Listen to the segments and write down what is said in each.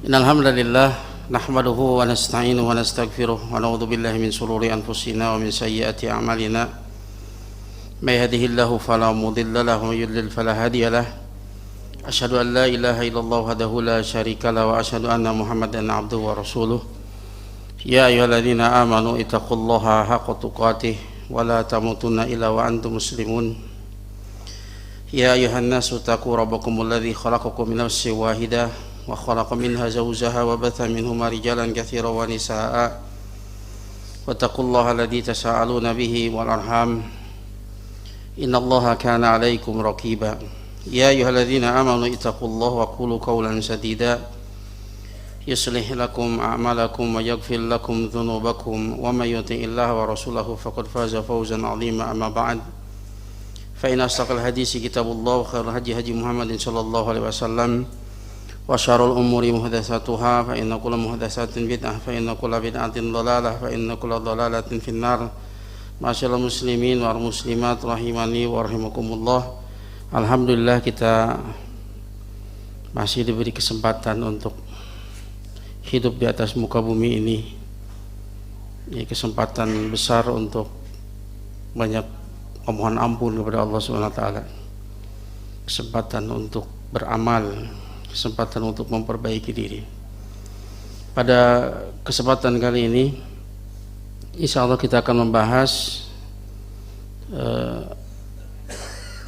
Innal hamdalillah nahmaduhu wa nasta'inuhu wa nastaghfiruh wa na'udzu billahi min shururi anfusina wa min sayyiati a'malina. May yahdihillahu fala mudilla lahu wa may yudlil fala hadiya lahu. Asyhadu an la ilaha illallah wahdahu la syarika lahu wa asyhadu anna Muhammadan 'abduhu wa rasuluh. Ya ayyuhalladzina amanu ittaqullaha haqqa tuqatih wa la tamutunna illa wa antum muslimun. Ya ayyuhan nasu taqu rabbakumul ladzi khalaqakum min nafsin wahidah wa khalaqa minha zawjaha wa batha minhuma rijalan katsiran wa nisaa'a wattaqullaha alladzi tasaaluna bihi wal arham innallaha kana 'alaikum raqiba. Ya ayyuhalladzina amanu ittaqullaha wa qulu qawlan sadida yuslih lakum a'malakum wa yaghfir lakum dhunubakum wa may yuti'illaha wa rasulahu faqad faza fawzan 'azima. Amma ba'd, fa inna asdaqal hadisi kitabullah wa khairul hadi Muhammadin sallallahu alaihi wasallam wa syarrul umuri muhdatsatuha fa inna kulla muhdatsatin bid'ah fa inna kulla bid'atin dhalalah fa inna kulla dhalalatin finnar. Masyaallah muslimin wal muslimat rahimani wa rahimakumullah. Alhamdulillah kita masih diberi kesempatan untuk hidup di atas muka bumi ini. Ini kesempatan besar untuk banyak memohon ampun kepada Allah Subhanahu wa taala. Kesempatan untuk beramal, kesempatan untuk memperbaiki diri. Pada kesempatan kali ini insyaallah kita akan membahas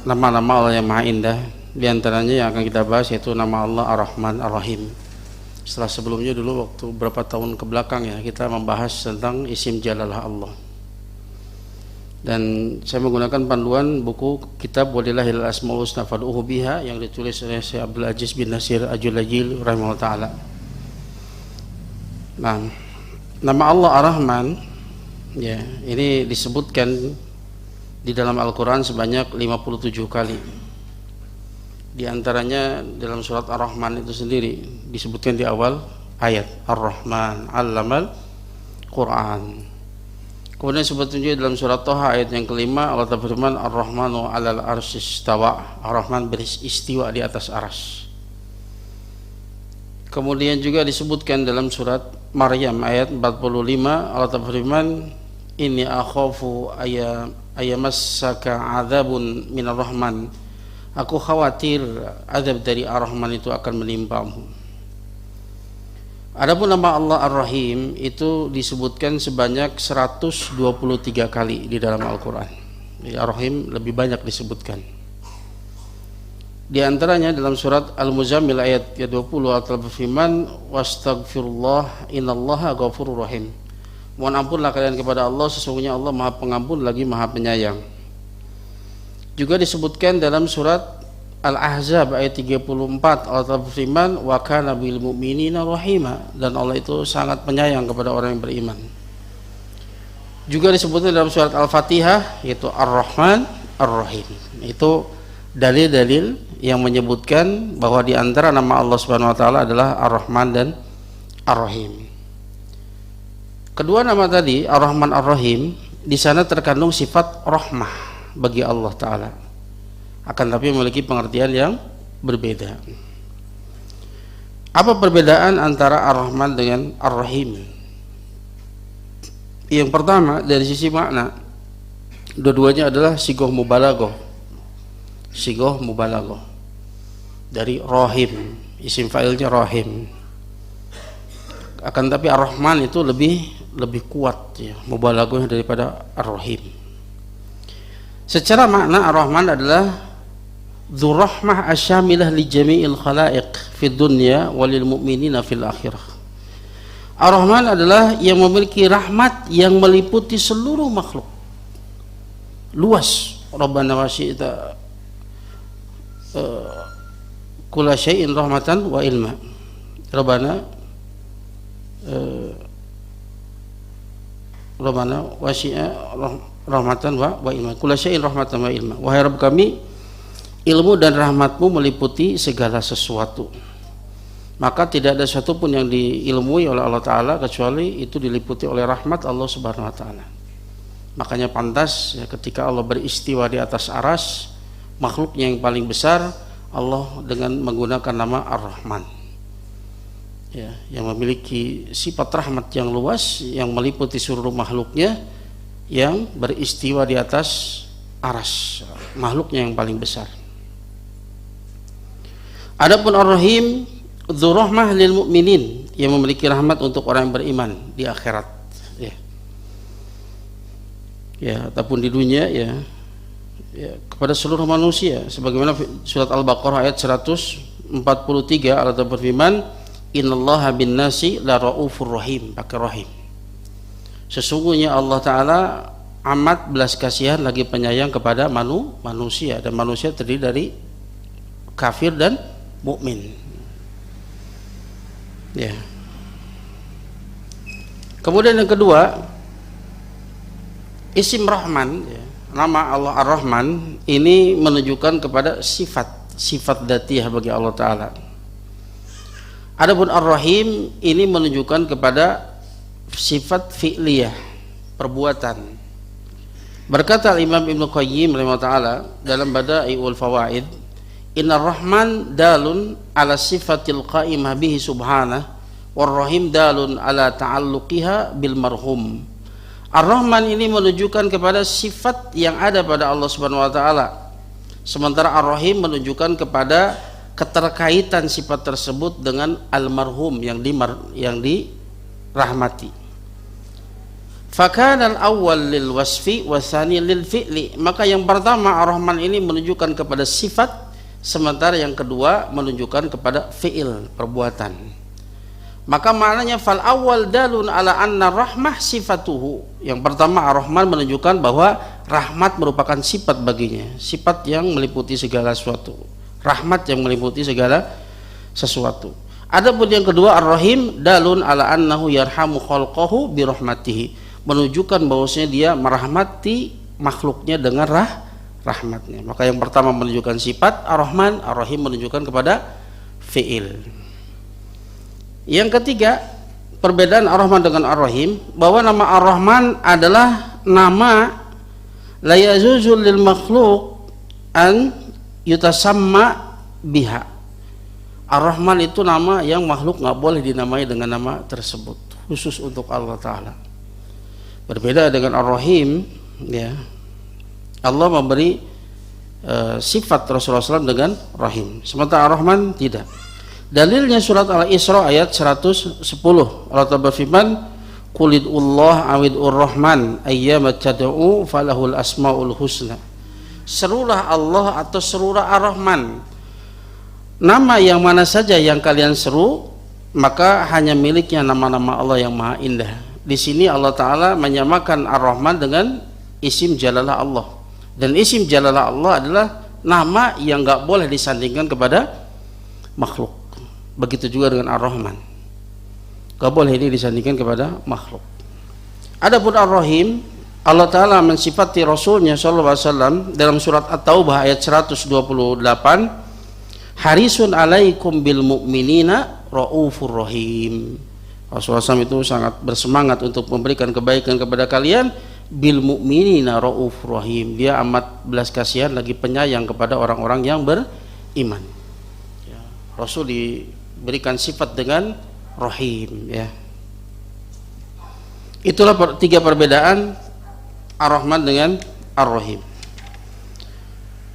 nama-nama Allah yang Maha Indah. Di antaranya yang akan kita bahas yaitu nama Allah Ar-Rahman Ar-Rahim. Setelah sebelumnya dulu waktu beberapa tahun ke belakang ya kita membahas tentang isim jalalah Allah. Dan saya menggunakan panduan buku kitab Walillahil Asmaul Husna fad'uhu biha yang ditulis oleh Syekh Abdul Aziz bin Nasir Al-Julaili rahimahullah taala. Nah, nama Allah Ar-Rahman ya, ini disebutkan di dalam Al-Qur'an sebanyak 57 kali. Di antaranya dalam surat Ar-Rahman itu sendiri disebutkan di awal ayat Ar-Rahman 'allamal Qur'an. Kemudian sebetulnya dalam surat Thaha ayat yang kelima Allah berfirman Ar-Rahmanu 'alal arsy istawa. Ar-Rahman beristiwa di atas arsy. Kemudian juga disebutkan dalam surat Maryam ayat 45 Allah berfirman inni akhafu ayamassaka 'adzabun minar rahman. Aku khawatir azab dari Ar-Rahman itu akan menimpamu. Adapun nama Allah Ar-Rahim itu disebutkan sebanyak 123 kali di dalam Al-Quran. Jadi Ar-Rahim lebih banyak disebutkan. Di antaranya dalam surat Al-Muzammil ayat 20 Allah berfirman wastaghfirullah innallaha ghafurur rahim. Mohon ampunlah kalian kepada Allah, sesungguhnya Allah Maha Pengampun lagi Maha Penyayang. Juga disebutkan dalam surat Al-Ahzab ayat 34 Allah berfirman wa kana bil mu'minina rahima, dan Allah itu sangat penyayang kepada orang yang beriman. Juga disebutkan dalam surat Al-Fatihah yaitu Ar-Rahman Ar-Rahim. Itu dalil-dalil yang menyebutkan bahwa di antara nama Allah Subhanahu wa taala adalah Ar-Rahman dan Ar-Rahim. Kedua nama tadi Ar-Rahman Ar-Rahim di sana terkandung sifat rahmah bagi Allah taala, akan tapi memiliki pengertian yang berbeda. Apa perbedaan antara Ar-Rahman dengan Ar-Rahim? Yang pertama dari sisi makna, dua-duanya adalah sigoh mubalaghah. Sigoh mubalaghah dari Rahim, isim fa'ilnya Rahim. Akan tapi Ar-Rahman itu lebih kuat ya, mubalaghahnya daripada Ar-Rahim. Secara makna Ar-Rahman adalah dzurrahmah asyamilah li jami'il khalaiq fid dunya walil mu'minina fil akhirah. Ar-Rahman adalah yang memiliki rahmat yang meliputi seluruh makhluk. Luas. Rabbana wasi'ta kulla syai'in rahmatan wa ilma. Rabbana wasi'a rahmatan wa ilma. Kulla syai'in rahmatan wa ilma. Wahai Rabb kami, ilmu dan rahmatmu meliputi segala sesuatu. Maka tidak ada sesuatu pun yang diilmui oleh Allah Ta'ala kecuali itu diliputi oleh rahmat Allah Subhanahu Wa Ta'ala. Makanya pantas ya, ketika Allah beristiwa di atas aras, makhluknya yang paling besar Allah dengan menggunakan nama Ar-Rahman. ya, yang memiliki sifat rahmat yang luas yang meliputi seluruh makhluknya, yang beristiwa di atas aras, makhluknya yang paling besar. Adapun Ar-Rahim dzu rahmah lil mu'minin, yang memiliki rahmat untuk orang yang beriman di akhirat, ya. Ya, ataupun di dunia, ya, kepada seluruh manusia, sebagaimana surat Al-Baqarah ayat 143 Allah Ta'ala berfirman, innallaha bin nasi la raufur rahim, pakai rahim. Sesungguhnya Allah Ta'ala amat belas kasihan lagi penyayang kepada manusia, dan manusia terdiri dari kafir dan mukmin. Ya. Kemudian yang kedua, isim Rahman, ya, nama Allah Ar-Rahman ini menunjukkan kepada sifat dzatiyah bagi Allah Ta'ala. Adapun Ar-Rahim ini menunjukkan kepada sifat fi'liyah, perbuatan. Berkata Imam Ibnu Qayyim rahimahullah ta'ala dalam Bada'iul Fawaid, inna Rahman dalun ala sifatil qa'imah bihi subhanah, war-Rahim dalun ala ta'alluqiha bil marhum. Ar-Rahman ini menunjukkan kepada sifat yang ada pada Allah Subhanahu wa taala, sementara Ar-Rahim menunjukkan kepada keterkaitan sifat tersebut dengan al-marhum, yang dirahmati. Fakana al-awwal lil wasfi wa tsani lil fi'li, maka yang pertama Ar-Rahman ini menunjukkan kepada sifat, sementara yang kedua menunjukkan kepada fi'il, perbuatan. Maka maknanya fal awwal dalun ala anna rahmah sifatuhu, yang pertama Ar-Rahman menunjukkan bahwa rahmat merupakan sifat baginya, sifat yang meliputi segala sesuatu, rahmat yang meliputi segala sesuatu. Adapun yang kedua Ar-Rahim dalun ala annahu yarhamu khalqahu bi rahmatihi, menunjukkan bahwasanya dia merahmati makhluknya dengan rahmatnya. Maka yang pertama menunjukkan sifat Ar-Rahman, Ar-Rahim menunjukkan kepada fi'il. Yang ketiga, perbedaan Ar-Rahman dengan Ar-Rahim, bahwa nama Ar-Rahman adalah nama la yazuzul lil makhluk an yutasamma biha. Ar-Rahman itu nama yang makhluk nggak boleh dinamai dengan nama tersebut, khusus untuk Allah Ta'ala. Berbeda dengan Ar-Rahim, ya, Allah memberi sifat Rasulullah SAW dengan Rahim, sementara Ar-Rahman tidak. Dalilnya surat Al-Isra ayat 110, Allah Ta'ala berfirman, qulidullah awidur rahman ayyama tad'u falahul asmaul husna. Serulah Allah atau serulah Ar-Rahman, nama yang mana saja yang kalian seru, maka hanya miliknya nama-nama Allah yang maha indah. Di sini Allah Ta'ala menyamakan Ar-Rahman dengan isim jalalah Allah, dan isim jalalah Allah adalah nama yang gak boleh disandingkan kepada makhluk. Begitu juga dengan Ar-Rahman, gak boleh ini disandingkan kepada makhluk. Adapun Ar-Rahim, Allah Ta'ala mensifati Rasulnya SAW dalam surat At-Taubah ayat 128, harisun alaikum bil mu'minina raufur rahim. Rasulullah SAW itu sangat bersemangat untuk memberikan kebaikan kepada kalian, bil mu'minina raufur rahim, dia amat belas kasihan lagi penyayang kepada orang-orang yang beriman. Ya, Rasul diberikan sifat dengan rahim, ya. Itulah tiga perbedaan Ar-Rahman dengan Ar-Rahim.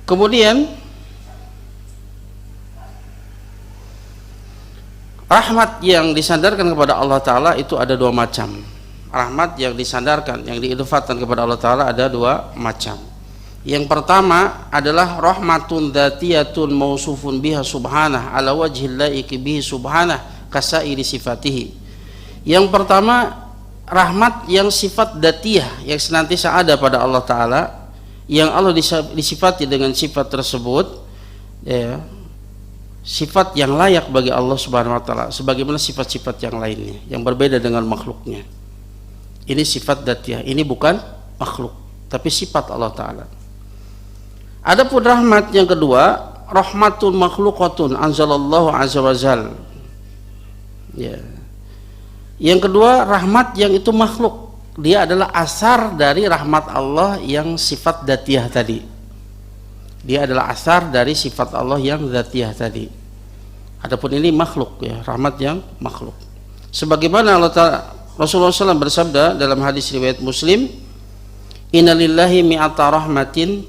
Kemudian rahmat yang disandarkan kepada Allah Ta'ala itu ada dua macam. Rahmat yang disandarkan, yang diidfatkan kepada Allah Ta'ala ada dua macam. Yang pertama adalah rahmatun dzatiyatun mausufun biha subhanah ala wajhil laiki bihi subhanah kasairi sifatihi. Yang pertama rahmat yang sifat dzatiyah, yang senantiasa ada pada Allah Ta'ala, yang Allah disifati dengan sifat tersebut, ya, sifat yang layak bagi Allah Subhanahu wa Ta'ala, sebagaimana sifat-sifat yang lainnya yang berbeda dengan makhluknya. Ini sifat dzatiyah, ini bukan makhluk tapi sifat Allah Ta'ala. Adapun rahmat yang kedua, rahmatun makhluqatun anzalallahu azza wajal, ya. Yang kedua rahmat yang itu makhluk, dia adalah asar dari rahmat Allah yang sifat dzatiyah tadi. Dia adalah asar dari sifat Allah yang dzatiyah tadi. Adapun ini makhluk ya, rahmat yang makhluk. Sebagaimana Allah Ta'ala, Rasulullah SAW bersabda dalam hadis riwayat Muslim, innalillahi mi'ata rahmatin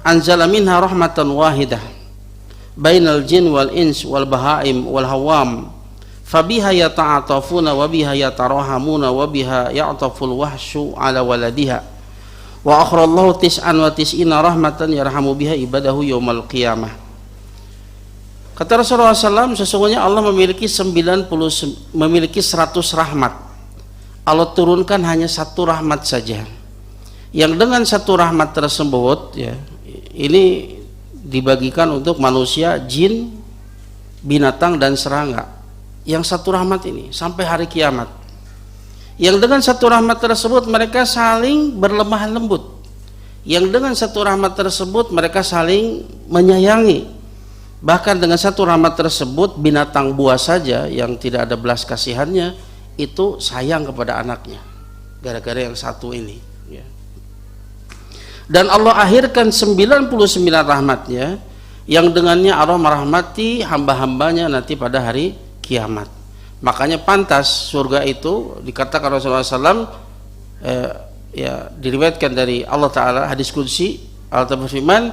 anzala minha rahmatan wahidah bainal jin wal ins wal bahaim wal hawam fabiha yata'atafuna wa biha yatarahamuna wa biha ya'taful wahsyu ala waladiha wa akhrallahu tis'an wa tis'ina rahmatan yarhamu biha ibadahu yaumal qiyamah. Kata Rasulullah SAW, sesungguhnya Allah memiliki 100 rahmat. Allah turunkan hanya satu rahmat saja, yang dengan satu rahmat tersebut ya, ini dibagikan untuk manusia, jin, binatang dan serangga. Yang satu rahmat ini sampai hari kiamat, yang dengan satu rahmat tersebut mereka saling berlemah lembut, yang dengan satu rahmat tersebut mereka saling menyayangi. Bahkan dengan satu rahmat tersebut binatang buas saja yang tidak ada belas kasihannya itu sayang kepada anaknya, gara-gara yang satu ini ya. Dan Allah akhirkan 99 rahmatnya yang dengannya Allah merahmati hamba-hambanya nanti pada hari kiamat. Makanya pantas surga itu dikatakan Rasulullah SAW ya, diriwayatkan dari Allah Ta'ala, hadis qudsi, Allah Ta'ala berfirman,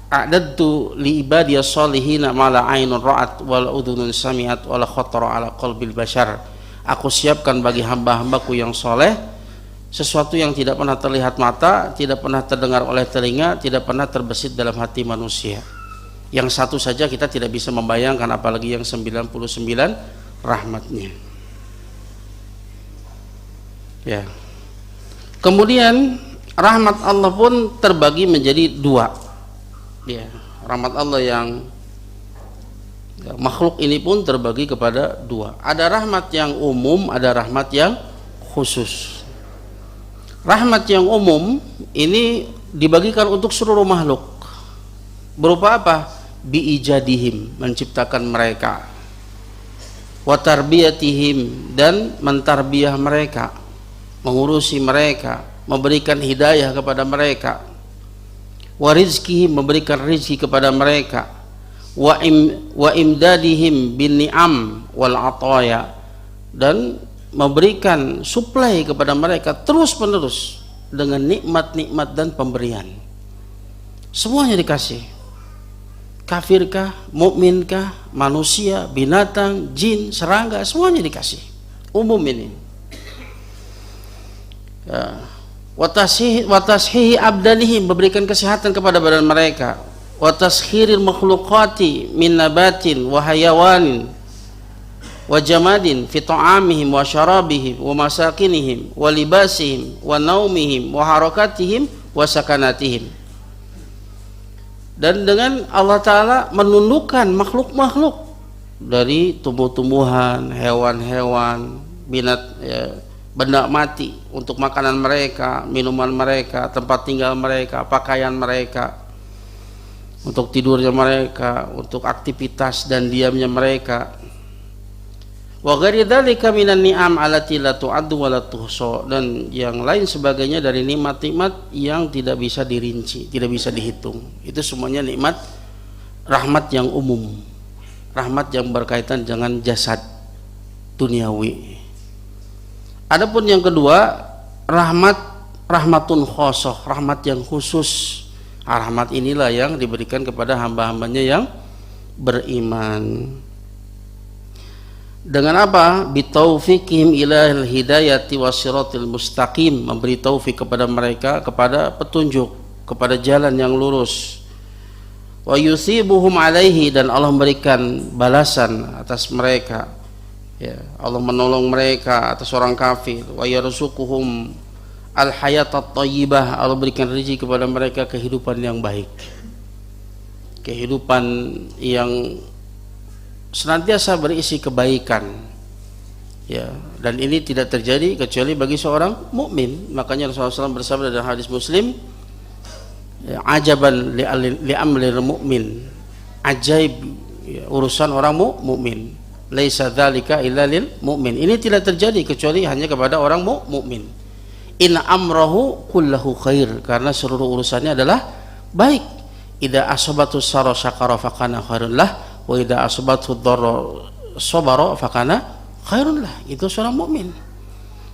a'dadtu li ibadiyas solihina ma la ainun ra'at wal udhunun sami'at wala khatara ala qalbil bashar. Aku siapkan bagi hamba-hambaku yang soleh sesuatu yang tidak pernah terlihat mata, tidak pernah terdengar oleh telinga, tidak pernah terbesit dalam hati manusia. Yang satu saja kita tidak bisa membayangkan, apalagi yang 99 rahmatnya ya. Kemudian rahmat Allah pun terbagi menjadi dua ya, rahmat Allah yang ya, makhluk ini pun terbagi kepada dua. Ada rahmat yang umum, ada rahmat yang khusus. Rahmat yang umum ini dibagikan untuk seluruh makhluk. Berupa apa? Biijadihim, menciptakan mereka, wa tarbiyatihim, dan mentarbiyah mereka, mengurusi mereka, memberikan hidayah kepada mereka, wa rizkihim, memberikan rizki kepada mereka, wa imdadihim bin ni'am wal ataya, dan memberikan suplai kepada mereka terus menerus dengan nikmat-nikmat dan pemberian. Semuanya dikasih. Kafirkah, mukminkah, manusia, binatang, jin, serangga, semuanya dikasih. Umum ini ya. Watashihi abdanihim, memberikan kesehatan kepada badan mereka, watashiril makhluqati min nabatin wa hayawanin wa jamadin fi ta'amihim wa syarabihim wa masakinihim wa libasihim wa naumihim wa harakatihim wa sakanatihim. Dan dengan Allah Ta'ala menundukkan makhluk-makhluk dari tumbuh-tumbuhan, hewan-hewan, benda mati untuk makanan mereka, minuman mereka, tempat tinggal mereka, pakaian mereka, untuk tidurnya mereka, untuk aktivitas dan diamnya mereka. Wa ghairi dzalika minan ni'am allati la tu'addu wa la tuhsa, dan yang lain sebagainya dari nikmat-nikmat yang tidak bisa dirinci, tidak bisa dihitung. Itu semuanya nikmat rahmat yang umum, rahmat yang berkaitan dengan jasad duniawi. Adapun yang kedua, rahmatun khosoh, rahmat yang khusus. Rahmat inilah yang diberikan kepada hamba-hambanya yang beriman. Dengan apa? Bitaufiqihim ilal hidayati wasiratil mustaqim, memberi taufik kepada mereka kepada petunjuk, kepada jalan yang lurus. Wa yusibuhum alaihi, dan Allah memberikan balasan atas mereka ya, Allah menolong mereka atas orang kafir. Wa yarzuquhum al hayatat thayyibah, Allah berikan rezeki kepada mereka kehidupan yang baik, kehidupan yang senantiasa berisi kebaikan ya. Dan ini tidak terjadi kecuali bagi seorang mukmin. Makanya Rasulullah SAW bersabda dalam hadis Muslim, ya, ajaban li amril mukmin, ajaib ya, urusan orang mukmin, laisa dzalika illa lil mukmin. Ini tidak terjadi kecuali hanya kepada orang mukmin. In amrahu kullahu khair, karena seluruh urusannya adalah baik. idza asabatu sarra syakara fakana khairun lah wa idza asabatu dharra sabara fakana khairun lah. Itu seorang mukmin.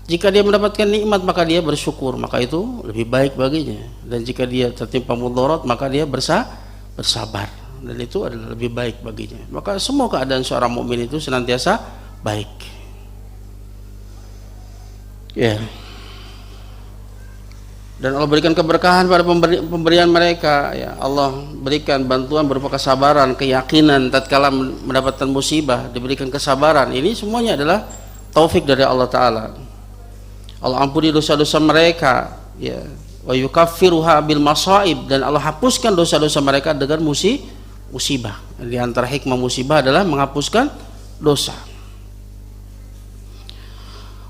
Jika dia mendapatkan nikmat maka dia bersyukur, maka itu lebih baik baginya. Dan jika dia tertimpa mudarat maka dia bersabar, dan itu adalah lebih baik baginya. Maka semua keadaan seorang mukmin itu senantiasa baik. Ya. Dan Allah berikan keberkahan pada pemberian mereka, ya. Allah berikan bantuan berupa kesabaran, keyakinan tatkala mendapatkan musibah, diberikan kesabaran. Ini semuanya adalah taufik dari Allah Ta'ala. Allah ampuni dosa-dosa mereka, ya. Wa yukaffiruha bil masaib, dan Allah hapuskan dosa-dosa mereka dengan musibah. Di antara hikmah musibah adalah menghapuskan dosa.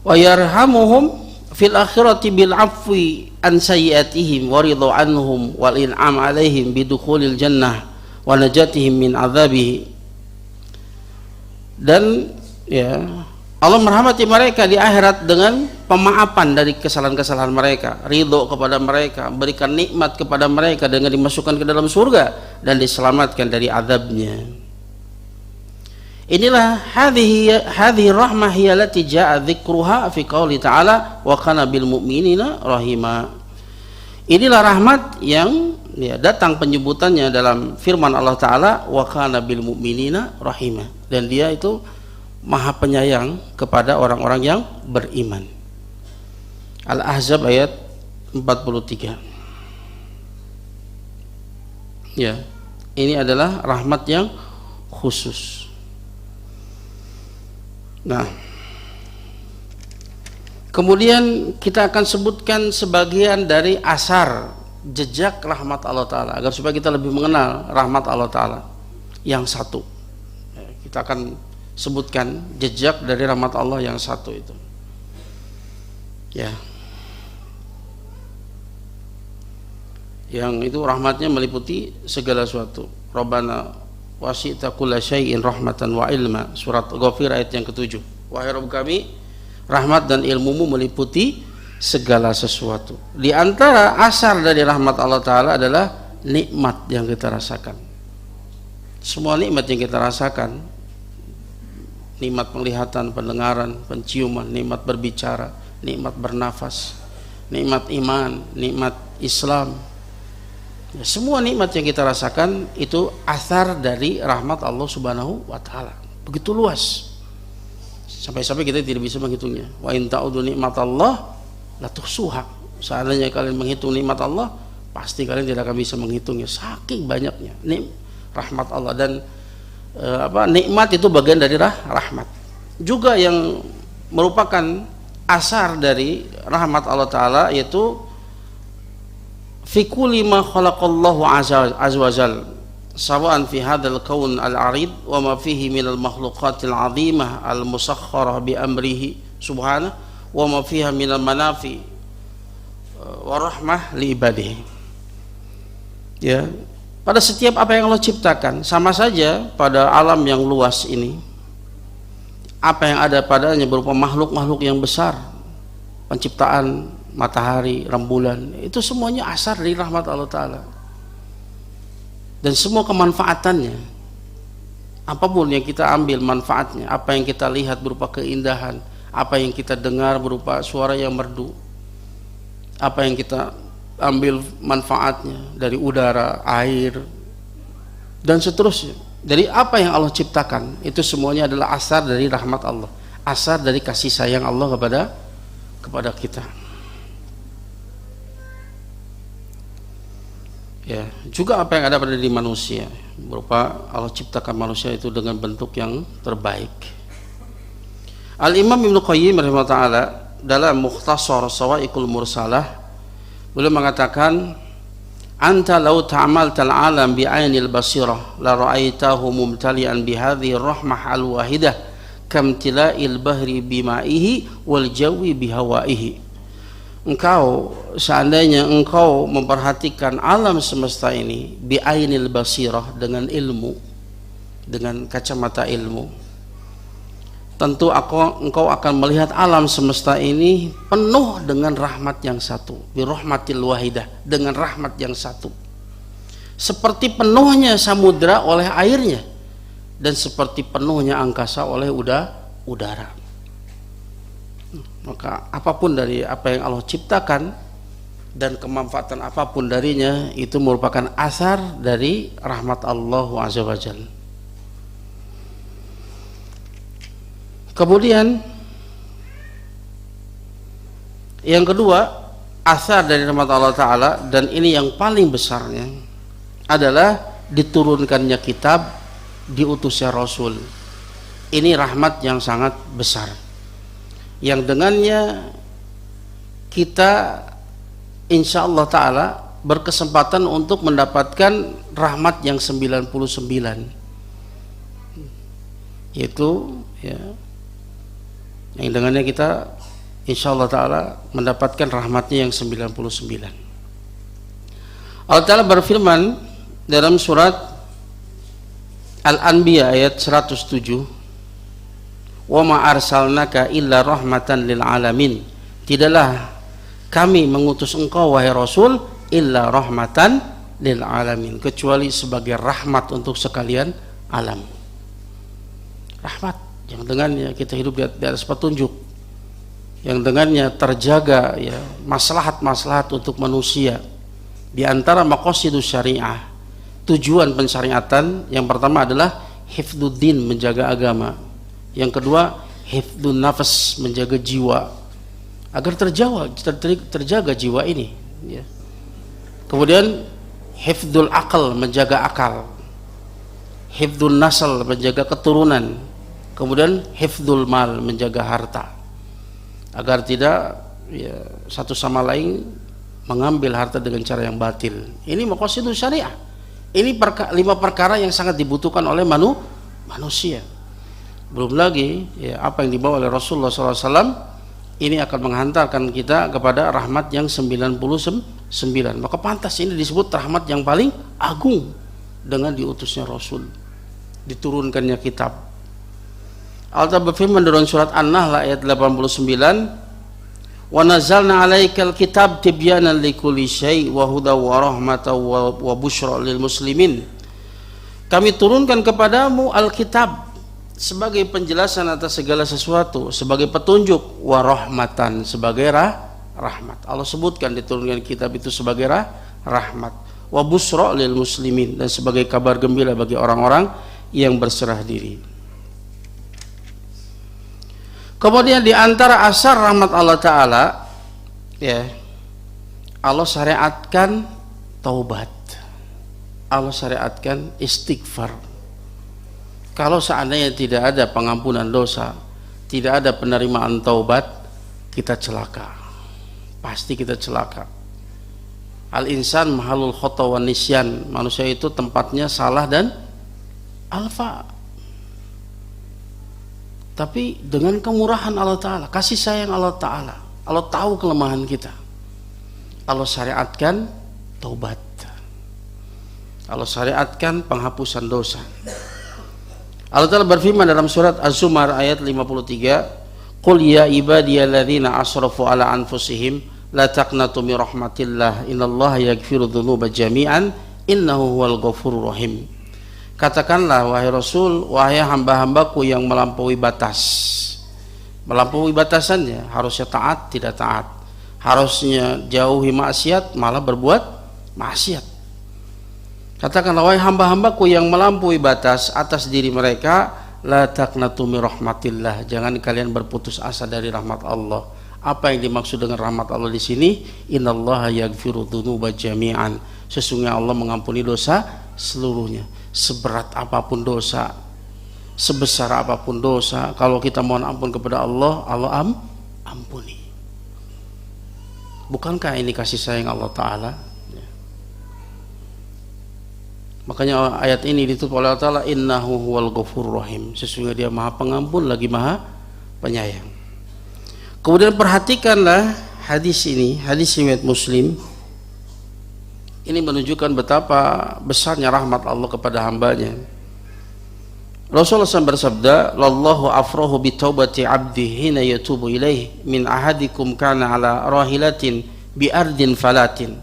Wa yarhamuhum fil akhirati bil afwi an sayyiatihim wa ridha anhum wal in'am alaihim bidukhulil jannah wa najatihim min adzabihi. Dan ya, Allah merahmati mereka di akhirat dengan pemaafan dari kesalahan-kesalahan mereka, ridho kepada mereka, berikan nikmat kepada mereka dengan dimasukkan ke dalam surga dan diselamatkan dari azabnya. Inilah hadhihi rahmah hiya allati jaa dzikruha fi qouli ta'ala wa kana bil mu'minina rahima. Inilah rahmat yang ya, datang penyebutannya dalam firman Allah Ta'ala wa kana bil mu'minina rahima, dan dia itu Maha penyayang kepada orang-orang yang beriman. Al-Ahzab ayat 43. Ya, ini adalah rahmat yang khusus. Nah, kemudian kita akan sebutkan sebagian dari asar jejak rahmat Allah Ta'ala agar supaya kita lebih mengenal rahmat Allah Ta'ala yang satu. Kita akan sebutkan jejak dari rahmat Allah yang satu itu, ya, yang itu rahmatnya meliputi segala sesuatu. Rabbana wasi'ta kulla syai'in rahmatan wa ilma, surat Ghafir ayat yang ke-7. Wahai Rabb kami, rahmat dan ilmumu meliputi segala sesuatu. Di antara asar dari rahmat Allah Ta'ala adalah nikmat yang kita rasakan. Semua nikmat yang kita rasakan, nikmat penglihatan, pendengaran, penciuman, nikmat berbicara, nikmat bernafas, nikmat iman, nikmat Islam, ya, semua nikmat yang kita rasakan itu asar dari rahmat Allah Subhanahu wa Ta'ala. Begitu luas, sampai-sampai kita tidak bisa menghitungnya. Wa in ta'udu nikmatallah la tuhsuha. Seandainya kalian menghitung nikmat Allah, pasti kalian tidak akan bisa menghitungnya, saking banyaknya rahmat Allah. Dan nikmat itu bagian dari rahmat juga yang merupakan asar dari rahmat Allah Ta'ala, yaitu fi kulli ma khalaqallahu azza wa jalla sawa'an fi hadzal kaun al-arid wa ma fihi minal makhluqatil 'azimah al-musakhkharah bi amrihi subhanahu wa ma fiha minal manafi wa rahmah li ibadihi. Ya, pada setiap apa yang Allah ciptakan, sama saja pada alam yang luas ini, apa yang ada padanya berupa makhluk-makhluk yang besar, penciptaan matahari, rembulan, itu semuanya asar dari rahmat Allah Ta'ala. Dan semua kemanfaatannya, apapun yang kita ambil manfaatnya, apa yang kita lihat berupa keindahan, apa yang kita dengar berupa suara yang merdu, apa yang kita ambil manfaatnya dari udara, air, dan seterusnya. Dari apa yang Allah ciptakan, itu semuanya adalah asar dari rahmat Allah, asar dari kasih sayang Allah kepada kita. Ya, juga apa yang ada pada diri manusia, berupa Allah ciptakan manusia itu dengan bentuk yang terbaik. Al-Imam Ibnu Qayyim rahimahullah dalam Mukhtasar Sawa'iqul Mursalah, beliau mengatakan, anta law ta'amaltal alam bi ainil basirah la ra'aitahu mumtali'an bi hadhihi rahmah al-wahidah kamtila'il bahri bima'ihi wal jawi bihawaihi. Engkau, seandainya engkau memperhatikan alam semesta ini bi ainil basirah, dengan ilmu, dengan kacamata ilmu, tentu engkau akan melihat alam semesta ini penuh dengan rahmat yang satu, bi rahmatil wahidah, dengan rahmat yang satu. seperti penuhnya samudra oleh airnya, dan seperti penuhnya angkasa oleh udara. Maka apapun dari apa yang Allah ciptakan dan kemanfaatan apapun darinya itu merupakan asar dari rahmat Allah Azza wa Jalla. Kemudian yang kedua, asar dari rahmat Allah Ta'ala, dan ini yang paling besarnya, adalah diturunkannya kitab, diutusnya Rasul. Ini rahmat yang sangat besar, yang dengannya kita insya Allah Ta'ala berkesempatan untuk mendapatkan rahmat yang 99, yaitu ya, yang dengannya kita insya Allah Ta'ala mendapatkan rahmatnya yang 99. Allah Ta'ala berfirman dalam surat Al-Anbiya ayat 107, wa ma arsalnaka illa rahmatan lil alamin, tidaklah kami mengutus engkau wahai Rasul illa rahmatan lil alamin, kecuali sebagai rahmat untuk sekalian alam. Rahmat yang dengannya kita hidup di atas petunjuk, yang dengannya terjaga ya maslahat-maslahat untuk manusia. Di antara maqasidus syariah, tujuan pensyariatan, yang pertama adalah hifdzuddin, menjaga agama. Yang kedua, hifdzun nafas, menjaga jiwa agar terjaga jiwa ini ya. Kemudian hifdzul aql, menjaga akal. Hifdzun nasl, menjaga keturunan. Kemudian hifdzul mal, menjaga harta, agar tidak ya, satu sama lain mengambil harta dengan cara yang batil. Ini maqasidus syariah. Ini 5 perkara yang sangat dibutuhkan oleh manusia. Belum lagi ya, apa yang dibawa oleh Rasulullah SAW, ini akan menghantarkan kita kepada rahmat yang 99. Maka pantas ini disebut rahmat yang paling agung dengan diutusnya Rasul, diturunkannya kitab. Allah berfirman dalam surat An-Nahl ayat 89, wa nazzalna 'alaikal kitab tibyanan likulli syai' wa hudaw wa rahmatan wa busyra lil muslimin. Kami turunkan kepadamu Alkitab sebagai penjelasan atas segala sesuatu, sebagai petunjuk, wa rahmatan, sebagai rahmat. Allah sebutkan diturunkan kitab itu sebagai rahmat, wa busyra lil muslimin, dan sebagai kabar gembira bagi orang-orang yang berserah diri. Kemudian di antara asar rahmat Allah Ta'ala ya, Allah syariatkan taubat, Allah syariatkan istighfar. Kalau seandainya tidak ada pengampunan dosa, tidak ada penerimaan taubat, kita celaka, pasti kita celaka. Al-insan mahalul khata wa nisyan, manusia itu tempatnya salah dan alfa. Tapi dengan kemurahan Allah Ta'ala, kasih sayang Allah Ta'ala, Allah tahu kelemahan kita, Allah syariatkan taubat, Allah syariatkan penghapusan dosa. Allah Ta'ala berfirman dalam surat Az-Zumar ayat 53, qul ya ibadiyalladzina asrafu ala anfusihim la taqnatu min rahmatillah innallaha yaghfiru dzunuba jami'an innahu huwal ghafurur rahim. Katakanlah wahai Rasul, wahai hamba-hambaku yang melampaui batas. Melampaui batasannya, harusnya taat tidak taat, harusnya jauhi maksiat malah berbuat maksiat. Katakanlah wahai hamba-hambaku yang melampaui batas atas diri mereka, la taqnatu min rahmatillah, jangan kalian berputus asa dari rahmat Allah. Apa yang dimaksud dengan rahmat Allah di sini? Innallaha yaghfiru dzunuba jami'an, sesungguhnya Allah mengampuni dosa seluruhnya. Seberat apapun dosa, sebesar apapun dosa, kalau kita mohon ampun kepada Allah, Allah ampuni. Bukankah ini kasih sayang Allah Ta'ala? Makanya ayat ini ditutup oleh Allah Ta'ala, innahu huwal ghafurur rahim, sesungguhnya dia maha pengampun lagi maha penyayang. Kemudian perhatikanlah hadis ini, hadis riwayat Muslim. Ini menunjukkan betapa besarnya rahmat Allah kepada hambanya. Rasulullah SAW bersabda, lallahu afrahu bi taubati abdi hina yatubu ilaih min ahadikum kana ala rahilatin bi ardin falatin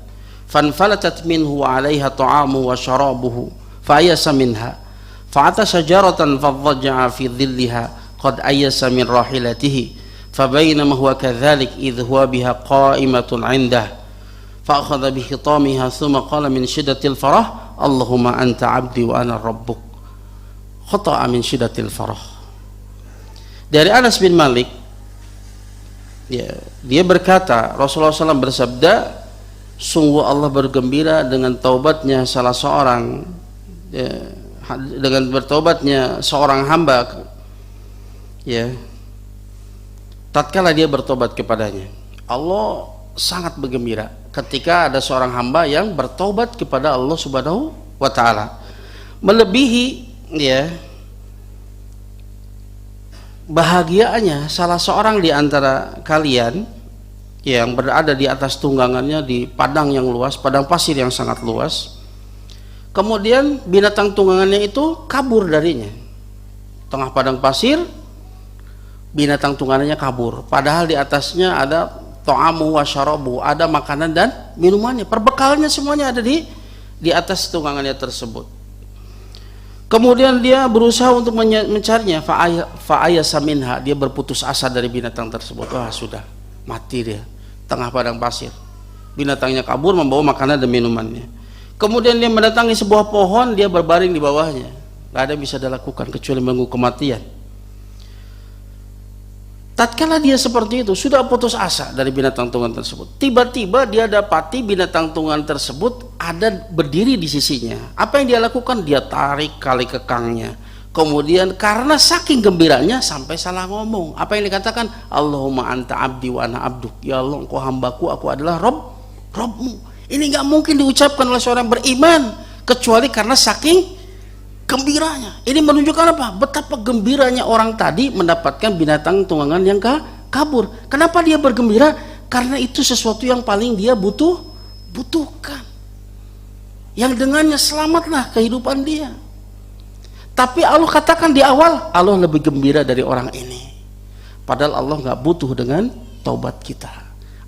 fanfalatat minhu wa 'alaiha ta'amuhu wa syarabuhu fa ayasa minha fa'ata syajaratan fadhaja'a fi dhilliha qad ayasa min rahilatihi fa bainama huwa kadzalik idh huwa biha qa'imatun 'indah fa akhadha bi hitamiha thumma qala min shiddatil farah Allahumma anta 'abdi wa ana rabbuk khata'a min shiddatil farah. Dari Anas bin Malik, ya, dia berkata, Rasulullah SAW bersabda, sungguh Allah bergembira dengan taubatnya salah seorang, ya, dengan bertaubatnya seorang hamba, ya, tatkala dia bertobat kepadanya. Allah sangat bergembira ketika ada seorang hamba yang bertobat kepada Allah Subhanahu wa Ta'ala, melebihi, ya, bahagianya salah seorang di antara kalian yang berada di atas tunggangannya di padang yang luas, padang pasir yang sangat luas, kemudian binatang tunggangannya itu kabur darinya. Tengah padang pasir, binatang tunggangannya kabur, padahal di atasnya ada ta'amu wa syarabu, ada makanan dan minumannya, perbekalnya semuanya ada di atas tunggangannya tersebut. Kemudian dia berusaha untuk mencarinya, fa'ayasa minha, dia berputus asa dari binatang tersebut. Wah, sudah mati dia, tengah padang pasir, binatangnya kabur membawa makanan dan minumannya. Kemudian dia mendatangi sebuah pohon, dia berbaring di bawahnya, gak ada yang bisa dilakukan kecuali menunggu kematian. Tatkala dia seperti itu, sudah putus asa dari binatang tunggangan tersebut, tiba-tiba dia dapati binatang tunggangan tersebut ada berdiri di sisinya. Apa yang dia lakukan? Dia tarik kali kekangnya. Kemudian karena saking gembiranya sampai salah ngomong. Apa yang dikatakan? Allahumma anta abdi wa ana abduk. Ya Allah, engkau hambaku, aku adalah Robmu. Ini gak mungkin diucapkan oleh seorang beriman kecuali karena saking gembiranya. Ini menunjukkan apa? Betapa gembiranya orang tadi mendapatkan binatang tunggangan yang kabur. Kenapa dia bergembira? Karena itu sesuatu yang paling dia butuhkan, yang dengannya selamatlah kehidupan dia. Tapi Allah katakan di awal, Allah lebih gembira dari orang ini. Padahal Allah nggak butuh dengan taubat kita,